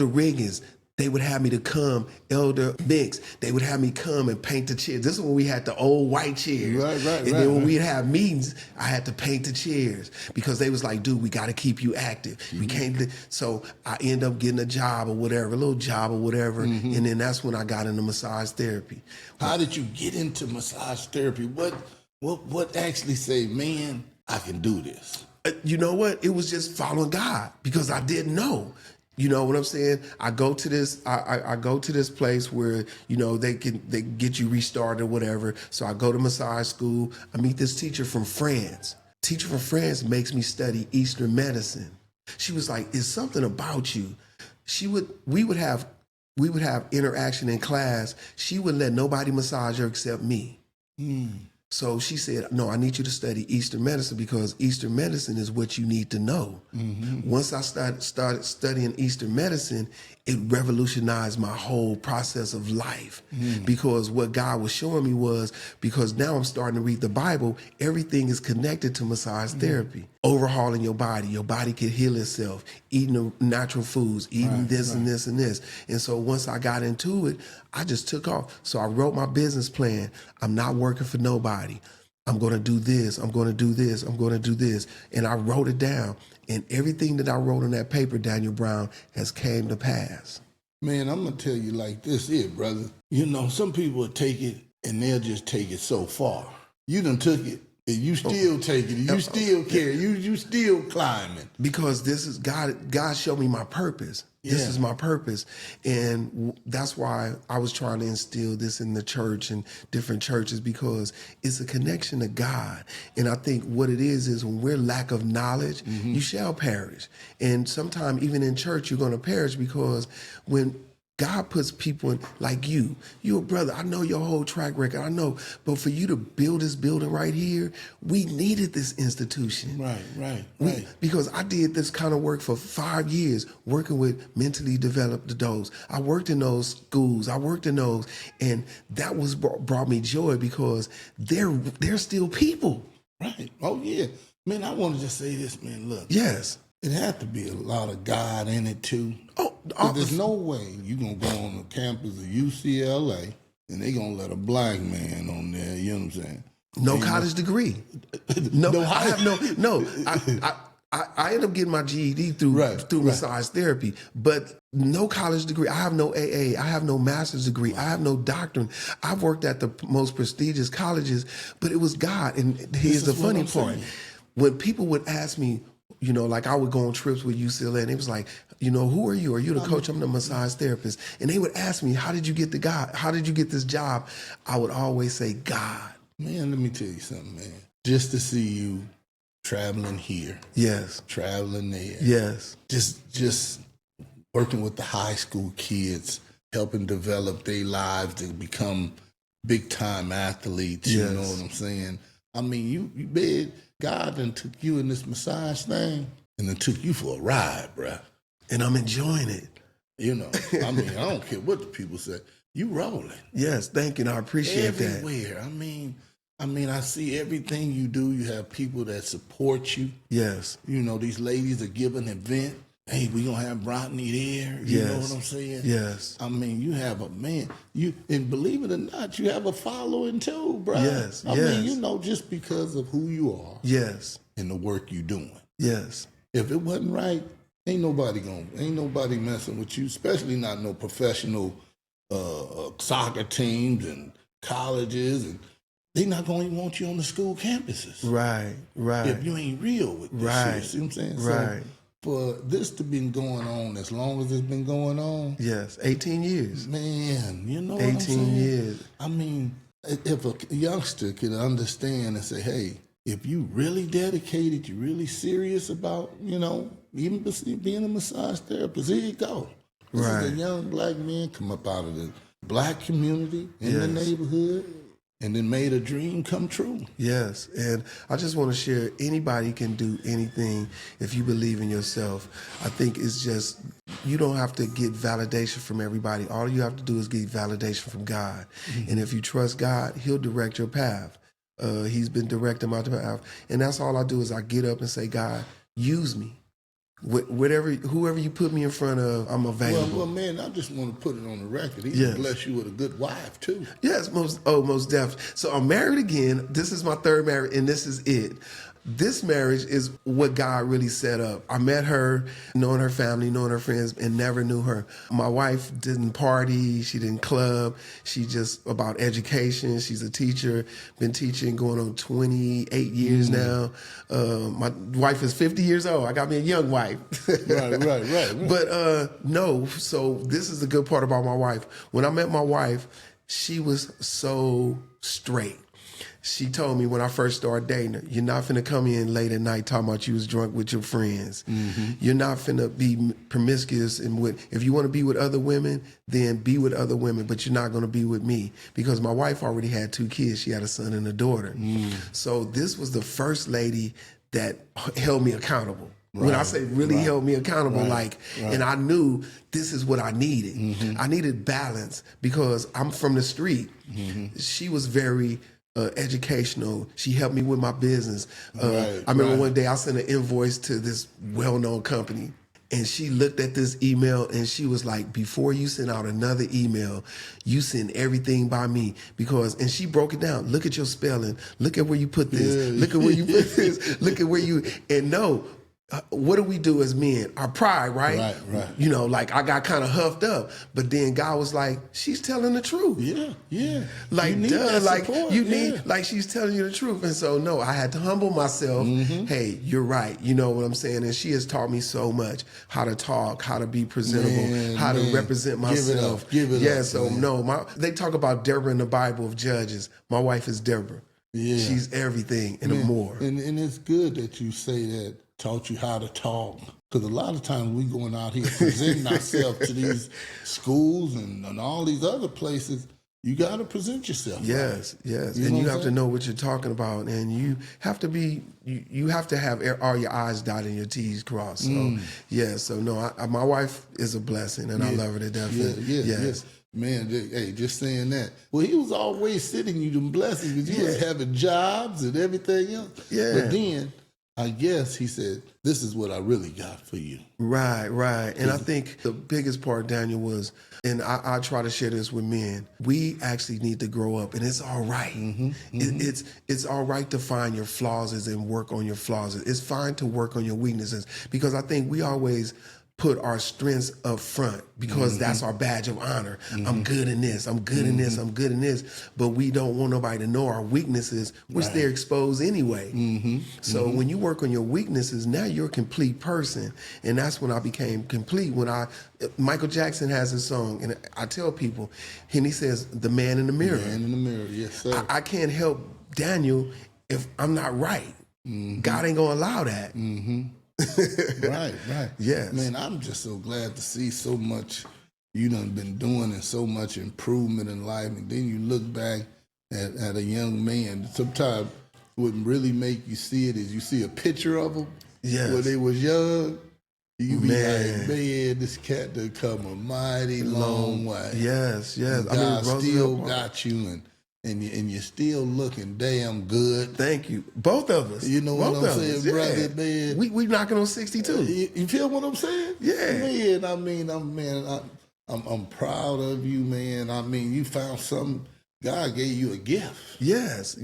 Riggins, they would have me to come, Elder Mix, they would have me come and paint the chairs. This is when we had the old white chairs. And then when we'd have meetings, I had to paint the chairs because they was like, dude, we got to keep you active. We can't. So I end up getting a job or whatever, a little job or whatever. And then that's when I got into massage therapy. How did you get into massage therapy? What actually say, man, I can do this? You know what? It was just following God because I didn't know. You know what I'm saying? I go to this. I go to this place where they get you restarted or whatever. So I go to massage school. I meet this teacher from France. Teacher from France makes me study Eastern medicine. She was like, "It's something about you." We would have interaction in class. She wouldn't let nobody massage her except me. So she said, no, I need you to study Eastern medicine because Eastern medicine is what you need to know. Once I started studying Eastern medicine, it revolutionized my whole process of life because what God was showing me was, because now I'm starting to read the Bible, everything is connected to massage therapy. Overhauling your body can heal itself, eating the natural foods, eating this and this and this. And so once I got into it, I just took off. So I wrote my business plan. I'm not working for nobody. I'm going to do this. I'm going to do this. I'm going to do this. And I wrote it down. And everything that I wrote on that paper, Daniel Brown, has came to pass. Man, I'm going to tell you like this here, brother. Some people will take it and they'll just take it so far. You done took it and you still take it. You still care. You still climbing. Because this is God showed me my purpose. This is my purpose. And that's why I was trying to instill this in the church and different churches, because it's a connection to God. And I think what it is when we're lack of knowledge, you shall perish. And sometimes even in church, you're going to perish because when God puts people in, like you a brother, I know your whole track record, I know, but for you to build this building right here, we needed this institution. Right. Because I did this kind of work for 5 years, working with mentally developed adults. I worked in those schools, and that was brought me joy because they're still people. Right. Oh, yeah. Man, I want to just say this, man, look. Yes. It had to be a lot of God in it, too. There's no way you're going to go on the campus of UCLA and they're going to let a black man on there, you know what I'm saying? No college degree. I ended up getting my GED through massage therapy, but no college degree. I have no AA. I have no master's degree. I have no doctorate. I've worked at the most prestigious colleges, but it was God. And here's the funny part. When people would ask me, like I would go on trips with UCLA and it was like, who are you? Are you the coach? I'm the massage therapist. And they would ask me, how did you get this job? I would always say, God. Man, let me tell you something, man. Just to see you traveling here. Yes. Traveling there. Yes. Just working with the high school kids, helping develop their lives to become big time athletes. Yes. You know what I'm saying? I mean, you big. God done took you in this massage thing and then took you for a ride, bruh. And I'm enjoying it. I mean, I don't care what the people say. You rolling. Yes, thank you. And I appreciate that. Everywhere. I mean, I see everything you do. You have people that support you. Yes. These ladies are giving an event. Hey, we gonna have Rodney there. You know what I'm saying? Yes. I mean, you have a man. And believe it or not, you have a following too, bro. Yes. I mean, just because of who you are. Yes. And the work you're doing. Yes. If it wasn't right, ain't nobody messing with you, especially not no professional soccer teams and colleges, and they not going to want you on the school campuses. Right. If you ain't real with this shit, see what I'm saying? Right. So for this to been going on as long as it's been going on. Yes, 18 years. Man, you know what 18 I'm saying? years. I mean, if a youngster could understand and say, hey, if you really dedicated, you really serious about, even being a massage therapist, here you go. This is a young black man come up out of the black community in the neighborhood and then made a dream come true. Yes, and I just want to share, anybody can do anything if you believe in yourself. I think it's just, you don't have to get validation from everybody. All you have to do is get validation from God. And if you trust God, he'll direct your path. He's been directing my path. And that's all I do is I get up and say, God, use me. Whoever you put me in front of, I'm available. Well, man, I just want to put it on the record. He Yes. bless you with a good wife too. Yes, most definitely. So I'm married again. This is my third marriage, and this is it. This marriage is what God really set up. I met her, knowing her family, knowing her friends, and never knew her. My wife didn't party. She didn't club. She just about education. She's a teacher, been teaching going on 28 years now. My wife is 50 years old. I got me a young wife. Right. But no, so this is the good part about my wife. When I met my wife, she was so straight. She told me when I first started dating her, you're not finna come in late at night talking about you was drunk with your friends. You're not finna be promiscuous and if you want to be with other women, then be with other women, but you're not gonna be with me. Because my wife already had 2 kids. She had a son and a daughter. So this was the first lady that held me accountable. Right. When I say really held me accountable, and I knew this is what I needed. I needed balance because I'm from the street. She was very educational. She helped me with my business. I remember one day I sent an invoice to this well-known company, and she looked at this email and she was like, before you send out another email, you send everything by me and she broke it down. Look at your spelling. Look at where you put this. Look at where you put this. Look at where you, and no, what do we do as men? Our pride, right? Right. You know, like I got kind of huffed up, but then God was like, she's telling the truth. Yeah. Like, you need that like support. you need, like she's telling you the truth. And so, no, I had to humble myself. Hey, you're right. You know what I'm saying? And she has taught me so much, how to talk, how to be presentable, how to represent myself. Give it up. So no, they talk about Deborah in the Bible of Judges. My wife is Deborah. Yeah. She's everything and more. And it's good that you say that. Taught you how to talk. Because a lot of times we going out here presenting ourselves to these schools and all these other places. You got to present yourself. Yes. You and you have to know what you're talking about. And you have to be, you have to have all your I's dotted and your T's crossed. So, my wife is a blessing and I love her to death. Yes. Man, hey, just saying that. Well, he was always sending you them blessings because you was having jobs and everything else. Yeah. But then, I guess he said, this is what I really got for you. Right. And I think the biggest part, Daniel, was, and I try to share this with men, we actually need to grow up, and it's all right. It's all right to find your flaws and work on your flaws. It's fine to work on your weaknesses, because I think we always put our strengths up front because that's our badge of honor. I'm good in this, I'm good in this, I'm good in this. But we don't want nobody to know our weaknesses, which they're exposed anyway. So when you work on your weaknesses, now you're a complete person. And that's when I became complete. Michael Jackson has a song, and I tell people, and he says, the man in the mirror. Man in the mirror, yes, sir. I can't help Daniel if I'm not right. God ain't gonna allow that. Right. Yes. Man, I'm just so glad to see so much you done been doing and so much improvement in life. And then you look back at a young man. Sometimes what really make you see it is you see a picture of them when they was young. You be like, man, this cat done come a mighty long way. Yes. God still got you and you're still looking damn good. Thank you. Both of us. You know what I'm saying, brother, man? We knocking on 62. You feel what I'm saying? Yeah. Man, I'm proud of you, man. I mean, you found something. God gave you a gift. Yes.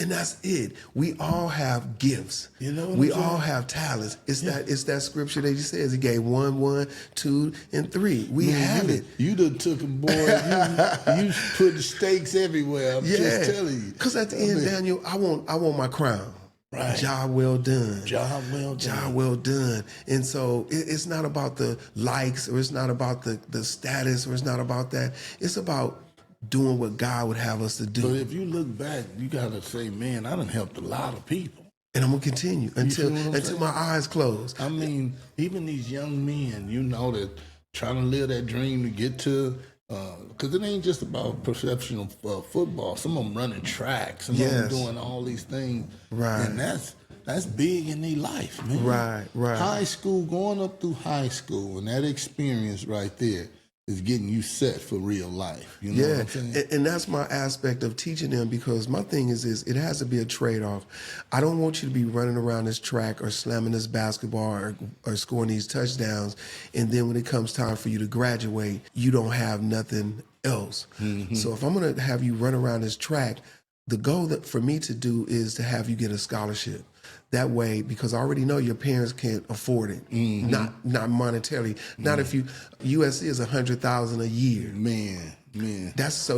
And that's it. We all have gifts. You know what we all have talents. It's that scripture that he says he gave 1, 2, and 3. We have it. You done took them, boy. You put the stakes everywhere. I'm just telling you. Because at the end, Daniel, I want my crown. Right. Job well done. Job well done. Job well done. And so it's not about the likes, or it's not about the status, or it's not about that. It's about doing what God would have us to do. But if you look back, you got to say, man, I done helped a lot of people. And I'm going to continue until my eyes close. I mean, even these young men, you know, that trying to live that dream to get to, because it ain't just about professional football. Some of them running track. Some of them doing all these things. Right. And that's big in their life, man. Right. High school, going up through high school, and that experience right there is getting you set for real life. You know what I'm saying? And that's my aspect of teaching them, because my thing is it has to be a trade-off. I don't want you to be running around this track or slamming this basketball or scoring these touchdowns, and then when it comes time for you to graduate, you don't have nothing else. So if I'm going to have you run around this track, the goal that for me to do is to have you get a scholarship. That way, because I already know your parents can't afford it, not monetarily. Not if USC is $100,000 a year. Man. That's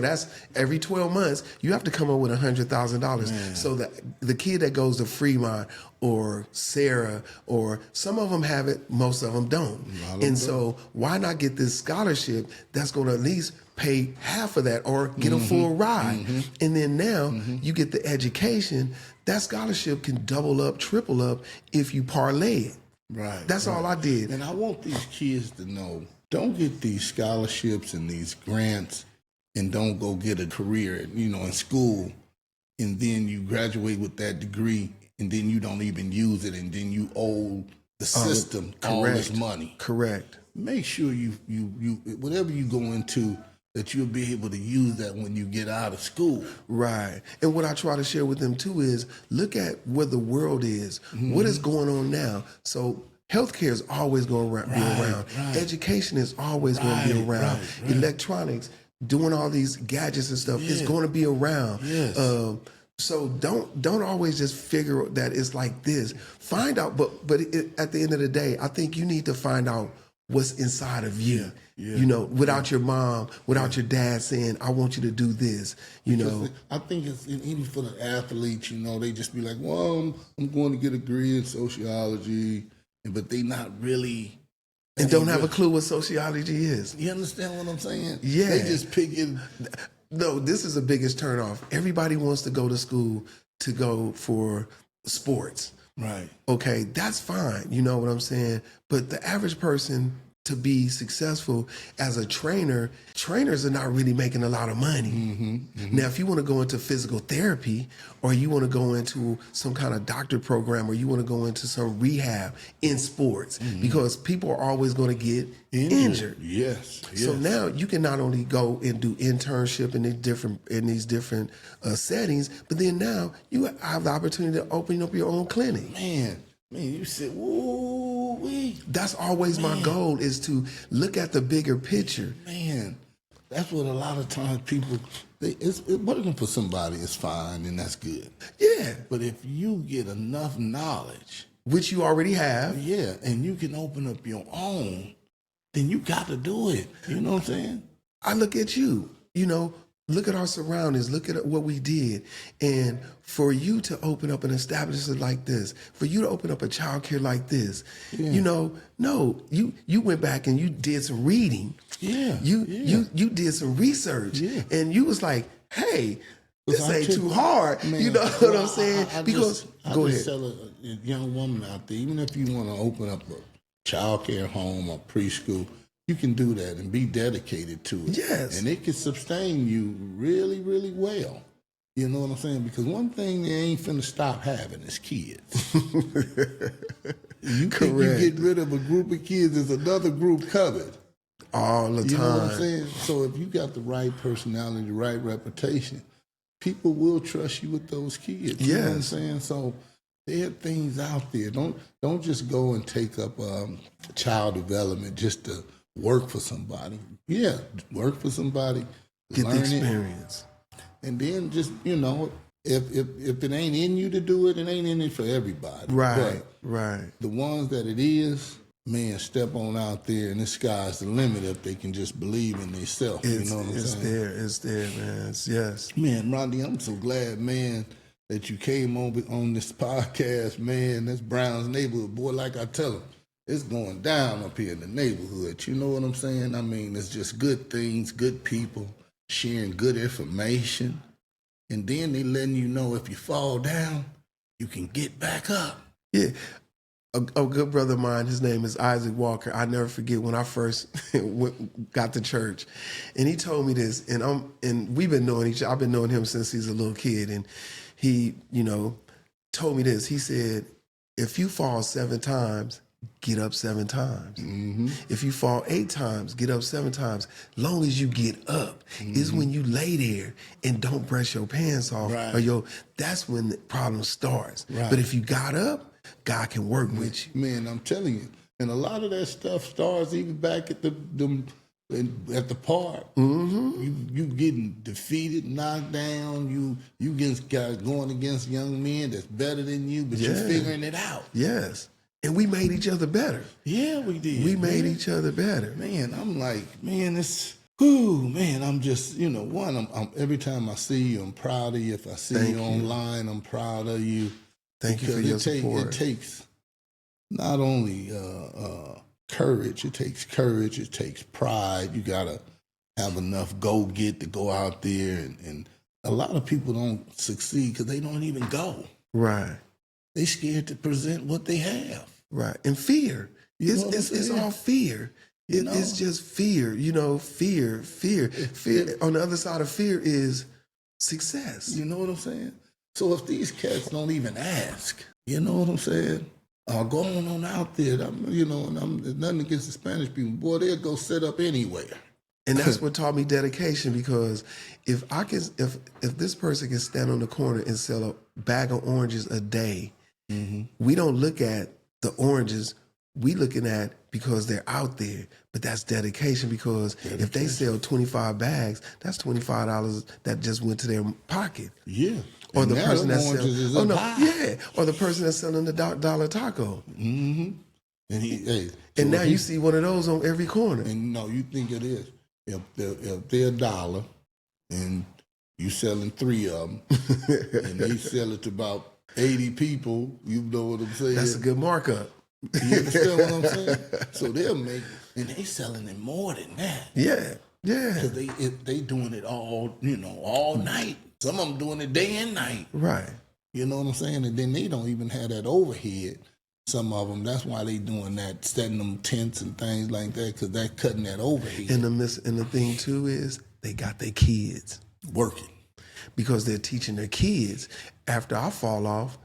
every 12 months you have to come up with $100,000. So the kid that goes to Fremont or Sarah, or some of them have it, most of them don't. And so why not get this scholarship that's going to at least pay half of that or get a full ride? And then now you get the education. That scholarship can double up, triple up if you parlay it. Right. That's all I did. And I want these kids to know, don't get these scholarships and these grants and don't go get a career, in school, and then you graduate with that degree and then you don't even use it, and then you owe the system all this money. Correct. Make sure you whatever you go into, that you'll be able to use that when you get out of school. Right. And what I try to share with them too is look at where the world is. What is going on now? So healthcare is always going to be around. Right. Education is always going to be around. Right. Electronics, doing all these gadgets and stuff is going to be around. Yes. So don't always just figure that it's like this. Find out, but at the end of the day, I think you need to find out what's inside of you. Without your mom, without your dad saying, I want you to do this, I think it's even for the athletes, they just be like, well, I'm going to get a degree in sociology, but they not really. And don't have a clue what sociology is. You understand what I'm saying? Yeah. They just pick it. No, this is the biggest turnoff. Everybody wants to go to school to go for sports. Right. Okay, that's fine. You know what I'm saying? But the average person, to be successful as a trainer, trainers are not really making a lot of money. Now, if you want to go into physical therapy, or you want to go into some kind of doctor program, or you want to go into some rehab in sports, because people are always going to get injured. Yes. So now you can not only go and do internship in these different settings, but then now you have the opportunity to open up your own clinic. Man, you said, woo-wee. That's always my goal, is to look at the bigger picture. Man, that's what a lot of times people, working for somebody is fine and that's good. Yeah. But if you get enough knowledge, Which you already have. yeah, and you can open up your own, then you got to do it. You know what I'm saying? I look at you, look at our surroundings, look at what we did. And for you to open up an establishment like this, for you to open up a child care like this, no, you went back and you did some reading. Yeah. You did some research. Yeah. And you was like, hey, this ain't too hard. Man, you know what I'm saying? I Because go ahead. tell a young woman out there, even if you want to open up a child care home or preschool, you can do that and be dedicated to it. Yes. And it can sustain you really, really well. You know what I'm saying? Because one thing they ain't finna stop having is kids. You think you get rid of a group of kids, there's another group covered. All the time. You know what I'm saying? So if you got the right personality, the right reputation, people will trust you with those kids. You know what I'm saying? So there are things out there. Don't just go and take up child development just to work for somebody. Yeah, work for somebody. Get the experience. And then just, if it ain't in you to do it, it ain't in it for everybody. Right, But right. the ones that it is, man, step on out there, and the sky's the limit if they can just believe in themselves. You know what I'm saying? It's there, man. Yes. Man, Rodney, I'm so glad, man, that you came on this podcast, man. That's Brown's neighborhood. Boy, like I tell them, it's going down up here in the neighborhood. You know what I'm saying? I mean, it's just good things, good people, sharing good information. And then they letting you know if you fall down, you can get back up. Yeah. A good brother of mine, his name is Isaac Walker. I never forget when I first got to church, and he told me this, and we've been knowing each other. I've been knowing him since he's a little kid, and he, told me this. He said, if you fall 7 times, get up 7 times. If you fall 8 times, get up 7 times. Long as you get up is when you lay there and don't brush your pants off or that's when the problem starts. But if you got up, God can work with you. Man, I'm telling you. And a lot of that stuff starts even back at the park. You getting defeated, knocked down. You against guys going against young men that's better than you, but you're figuring it out. Yes. And we made each other better. Yeah, we did. We made each other better. Man, I'm like, man, I'm just, I'm every time I see you, I'm proud of you. If I see you online, I'm proud of you. Thank you for your support. It takes not only courage, it takes pride. You got to have enough go-get to go out there. And a lot of people don't succeed because they don't even go. Right. They scared to present what they have. Right. And fear. It's all fear. It's just fear. Fear. On the other side of fear is success. You know what I'm saying? So if these cats don't even ask, you know what I'm saying? Going on out there, and I'm nothing against the Spanish people. Boy, they'll go set up anywhere. And that's what taught me dedication, because if this person can stand on the corner and sell a bag of oranges a day, we don't look at the oranges. We looking at because they're out there, but that's dedication, because if they sell 25 bags, that's $25 that just went to their pocket. Yeah. Or and the person that's selling, or the person that's selling the dollar taco. And now you see one of those on every corner. And no, you think it is. If they're $1 and you selling 3 of them, and they sell it to about 80 people, you know what I'm saying? That's a good markup. You understand what I'm saying? So they'll make, and they selling it more than that. Yeah. Because they doing it all night. Some of them doing it day and night. Right. You know what I'm saying? And then they don't even have that overhead. Some of them, that's why they doing that, setting them tents and things like that, because they're cutting that overhead. And the thing too is they got their kids working, because they're teaching their kids. After I fall off,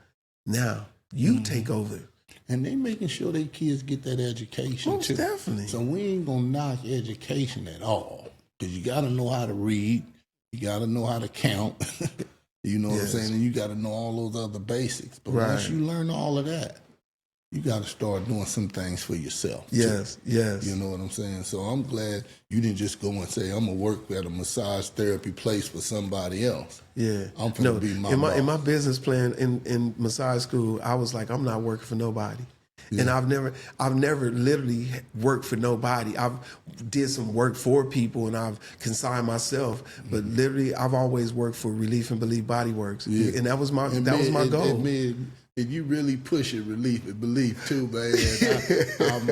now you take over. And they making sure their kids get that education Most too. Definitely. So we ain't gonna knock education at all, because you got to know how to read, you got to know how to count. You know what I'm saying? And you got to know all those other basics. But once you learn all of that, you got to start doing some things for yourself. Yes. You know what I'm saying? So I'm glad you didn't just go and say, I'm going to work at a massage therapy place for somebody else. Yeah. I'm going to be my boss. In my business plan in massage school, I was like, I'm not working for nobody. Yeah. And I've never literally worked for nobody. I've did some work for people and I've consigned myself, but literally I've always worked for Relief and Belief Body Works. Yeah. And that was my goal. And you really push it, relief and belief too, man. I'm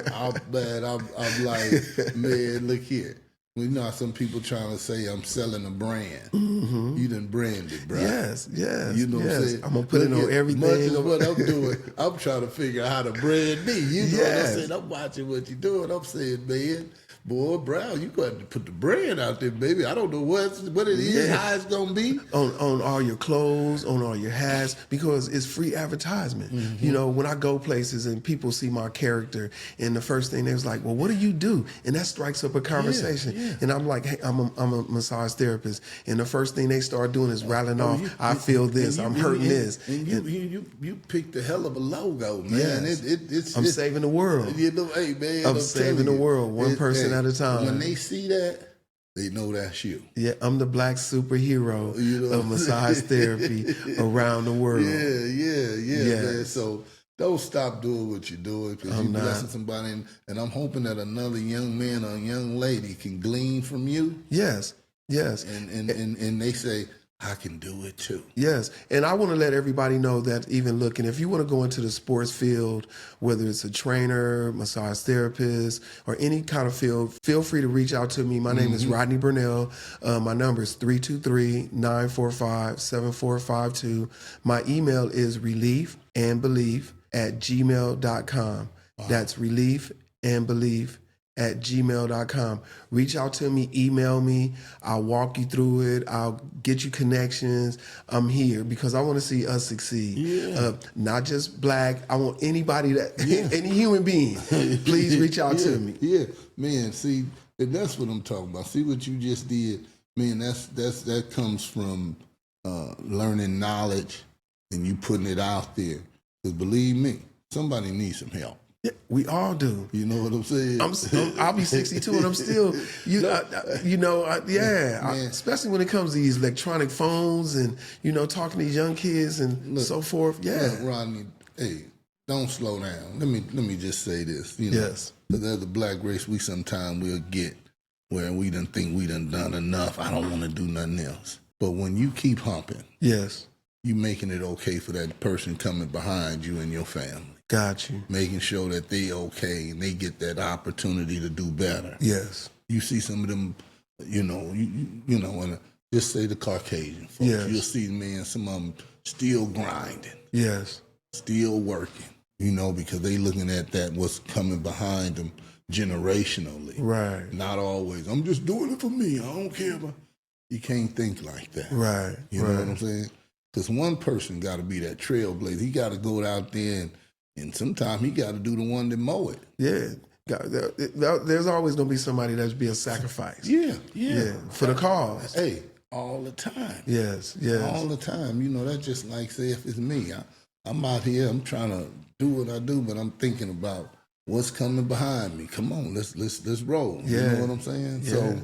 like, man, look here. We know some people trying to say I'm selling a brand. You done branded, bro. Yes. You know what I'm saying? I'm going to put it on everything. Much as what I'm doing, I'm trying to figure out how to brand me. You know what I'm saying? I'm watching what you're doing. I'm saying, man, boy, Brown, you got to put the brand out there, baby. I don't know what it is, how it's going to be. On all your clothes, on all your hats, because it's free advertisement. You know, when I go places and people see my character, and the first thing they was like, well, what do you do? And that strikes up a conversation. Yeah. And I'm like, hey, I'm a massage therapist. And the first thing they start doing is rattling off, I feel this, I'm hurting this. And you picked a hell of a logo, man. Yes. I'm saving the world. You know, hey, man. I'm saving the world, one person at a time. When they see that, they know that's you. Yeah, I'm the black superhero of massage therapy around the world. Yeah, man. So don't stop doing what you're doing, because you're blessing somebody. And I'm hoping that another young man or young lady can glean from you. Yes. And they say, I can do it too. Yes. And I want to let everybody know that even looking, if you want to go into the sports field, whether it's a trainer, massage therapist, or any kind of field, feel free to reach out to me. My name is Rodney Bernell. My number is 323-945-7452. My email is reliefandbelief@gmail.com. Wow. That's reliefandbelief @gmail.com. Reach out to me, email me. I'll walk you through it. I'll get you connections. I'm here because I want to see us succeed. Yeah. Not just black. I want anybody any human being. Please reach out to me. Yeah, man. See, and that's what I'm talking about. See what you just did, man. That comes from learning knowledge and you putting it out there. Because believe me, somebody needs some help. Yeah, we all do. You know what I'm saying? I'll be 62 and I'm still, especially when it comes to these electronic phones and, talking to these young kids and so forth. Yeah. Look, Rodney, hey, don't slow down. Let me just say this. Yes. Because as a black race, we sometimes will get where we done think we done enough. I don't want to do nothing else. But when you keep humping, yes, you making it okay for that person coming behind you and your family. Got you. Making sure that they okay and they get that opportunity to do better. Yes. You see some of them, and just say the Caucasian folks. Yes. You'll see, man, some of them still grinding. Yes. Still working, because they looking at that what's coming behind them generationally. Right. Not always, I'm just doing it for me. I don't care about. You can't think like that. Right. You know what I'm saying? Because one person got to be that trailblazer. He got to go out there and sometimes he got to do the one that mow it. Yeah. There's always going to be somebody that's being sacrificed. Yeah. For the cause. Hey, all the time. Yes. All the time. That's just like, say, if it's me. I'm out here, I'm trying to do what I do, but I'm thinking about what's coming behind me. Come on, let's roll. Yeah. You know what I'm saying? Yeah. So,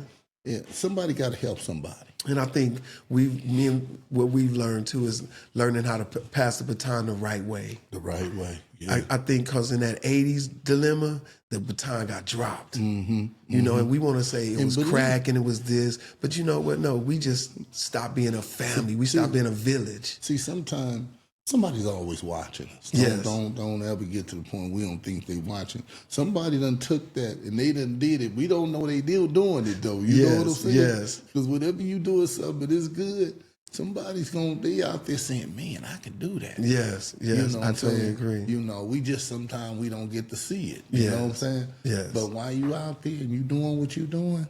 somebody got to help somebody. And I think what we've learned too is learning how to pass the baton the right way. The right way. Yeah. I think because in that 80s dilemma, the baton got dropped. And we want to say it was crack and it was this. But you know what? No, we just stopped being a family. We stopped being a village. See, sometimes somebody's always watching us. Don't ever get to the point we don't think they watching. Somebody done took that and they done did it. We don't know they still doing it though. You know what I'm saying? Yes. Because whatever you do is something that is good, somebody's gonna be out there saying, "Man, I can do that." Yes. I totally agree. We just sometimes we don't get to see it. You know what I'm saying? Yes. But while you out there and you doing what you doing,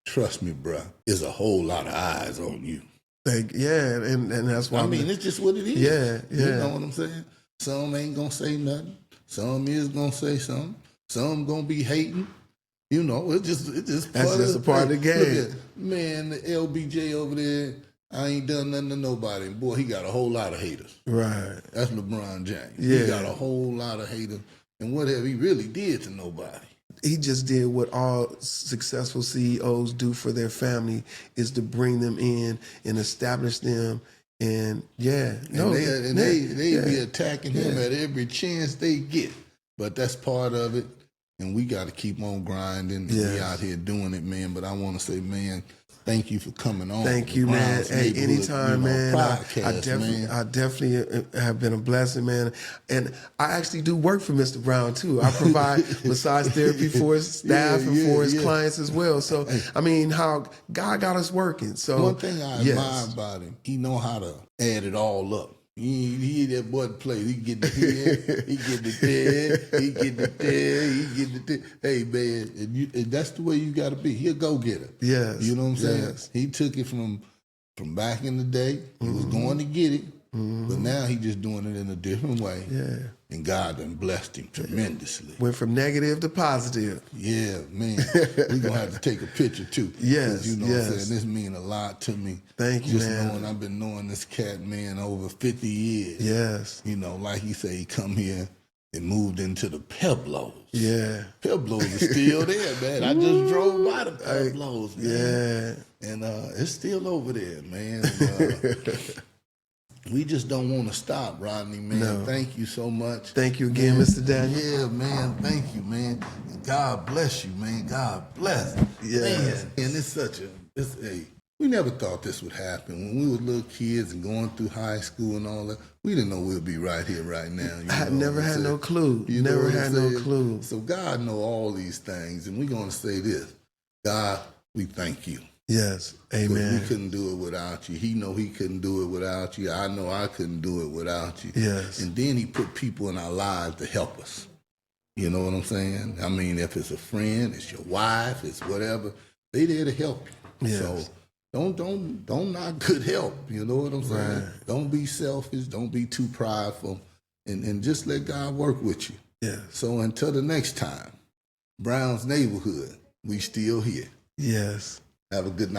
trust me, bruh, there's a whole lot of eyes on you. And that's why I mean, it's just what it is. Yeah. You know what I'm saying? Some ain't gonna say nothing. Some is gonna say something. Some gonna be hating. It's just that's just a part of the game. Man, the LBJ over there, I ain't done nothing to nobody. And boy, he got a whole lot of haters. Right. That's LeBron James. Yeah. He got a whole lot of haters. And what have he really did to nobody? He just did what all successful CEOs do for their family, is to bring them in and establish them. And they be attacking him at every chance they get. But that's part of it. And we got to keep on grinding. And we out here doing it, man. But I want to say, man, thank you for coming on. Thank you, man. Hey, anytime, man. Podcast, I definitely have been a blessing, man. And I actually do work for Mr. Brown, too. I provide massage therapy for his staff and for his clients as well. So, I mean, how God got us working. So one thing I admire about him, he know how to add it all up. He that boy play. He get the here, he get the there, he get the there, he get the there. Hey man, and that's the way you got to be. He a go getter. Yes, you know what I'm saying. Yes. He took it from back in the day. He was going to get it, but now he just doing it in a different way. Yeah, and God done blessed him tremendously. Went from negative to positive. Yeah, man. We're gonna have to take a picture too. Yes, you know what I'm saying. This mean a lot to me. Thank you, man. Knowing I've been knowing this cat, man, over 50 years. Yes. Like he said, he come here and moved into the Pueblos. Yeah. Pueblos is still there, man. I just drove by the Pueblos, man. Yeah. And it's still over there, man. We just don't want to stop, Rodney, man. No. Thank you so much. Thank you again, man. Mr. Daniel. Yeah, man. Thank you, man. God bless you, man. God bless. Yes. Man, and we never thought this would happen. When we were little kids and going through high school and all that, we didn't know we'd be right here right now. I never had no clue. Never had no clue. So God know all these things, and we're going to say this. God, we thank you. Yes, amen. We couldn't do it without you. He know he couldn't do it without you. I know I couldn't do it without you. Yes. And then he put people in our lives to help us. You know what I'm saying? I mean, if it's a friend, it's your wife, it's whatever, they there to help you. Yes. So don't knock good help. You know what I'm saying? Right. Don't be selfish. Don't be too prideful, and just let God work with you. Yes. So until the next time, Brown's Neighborhood, we still here. Yes. Have a good night.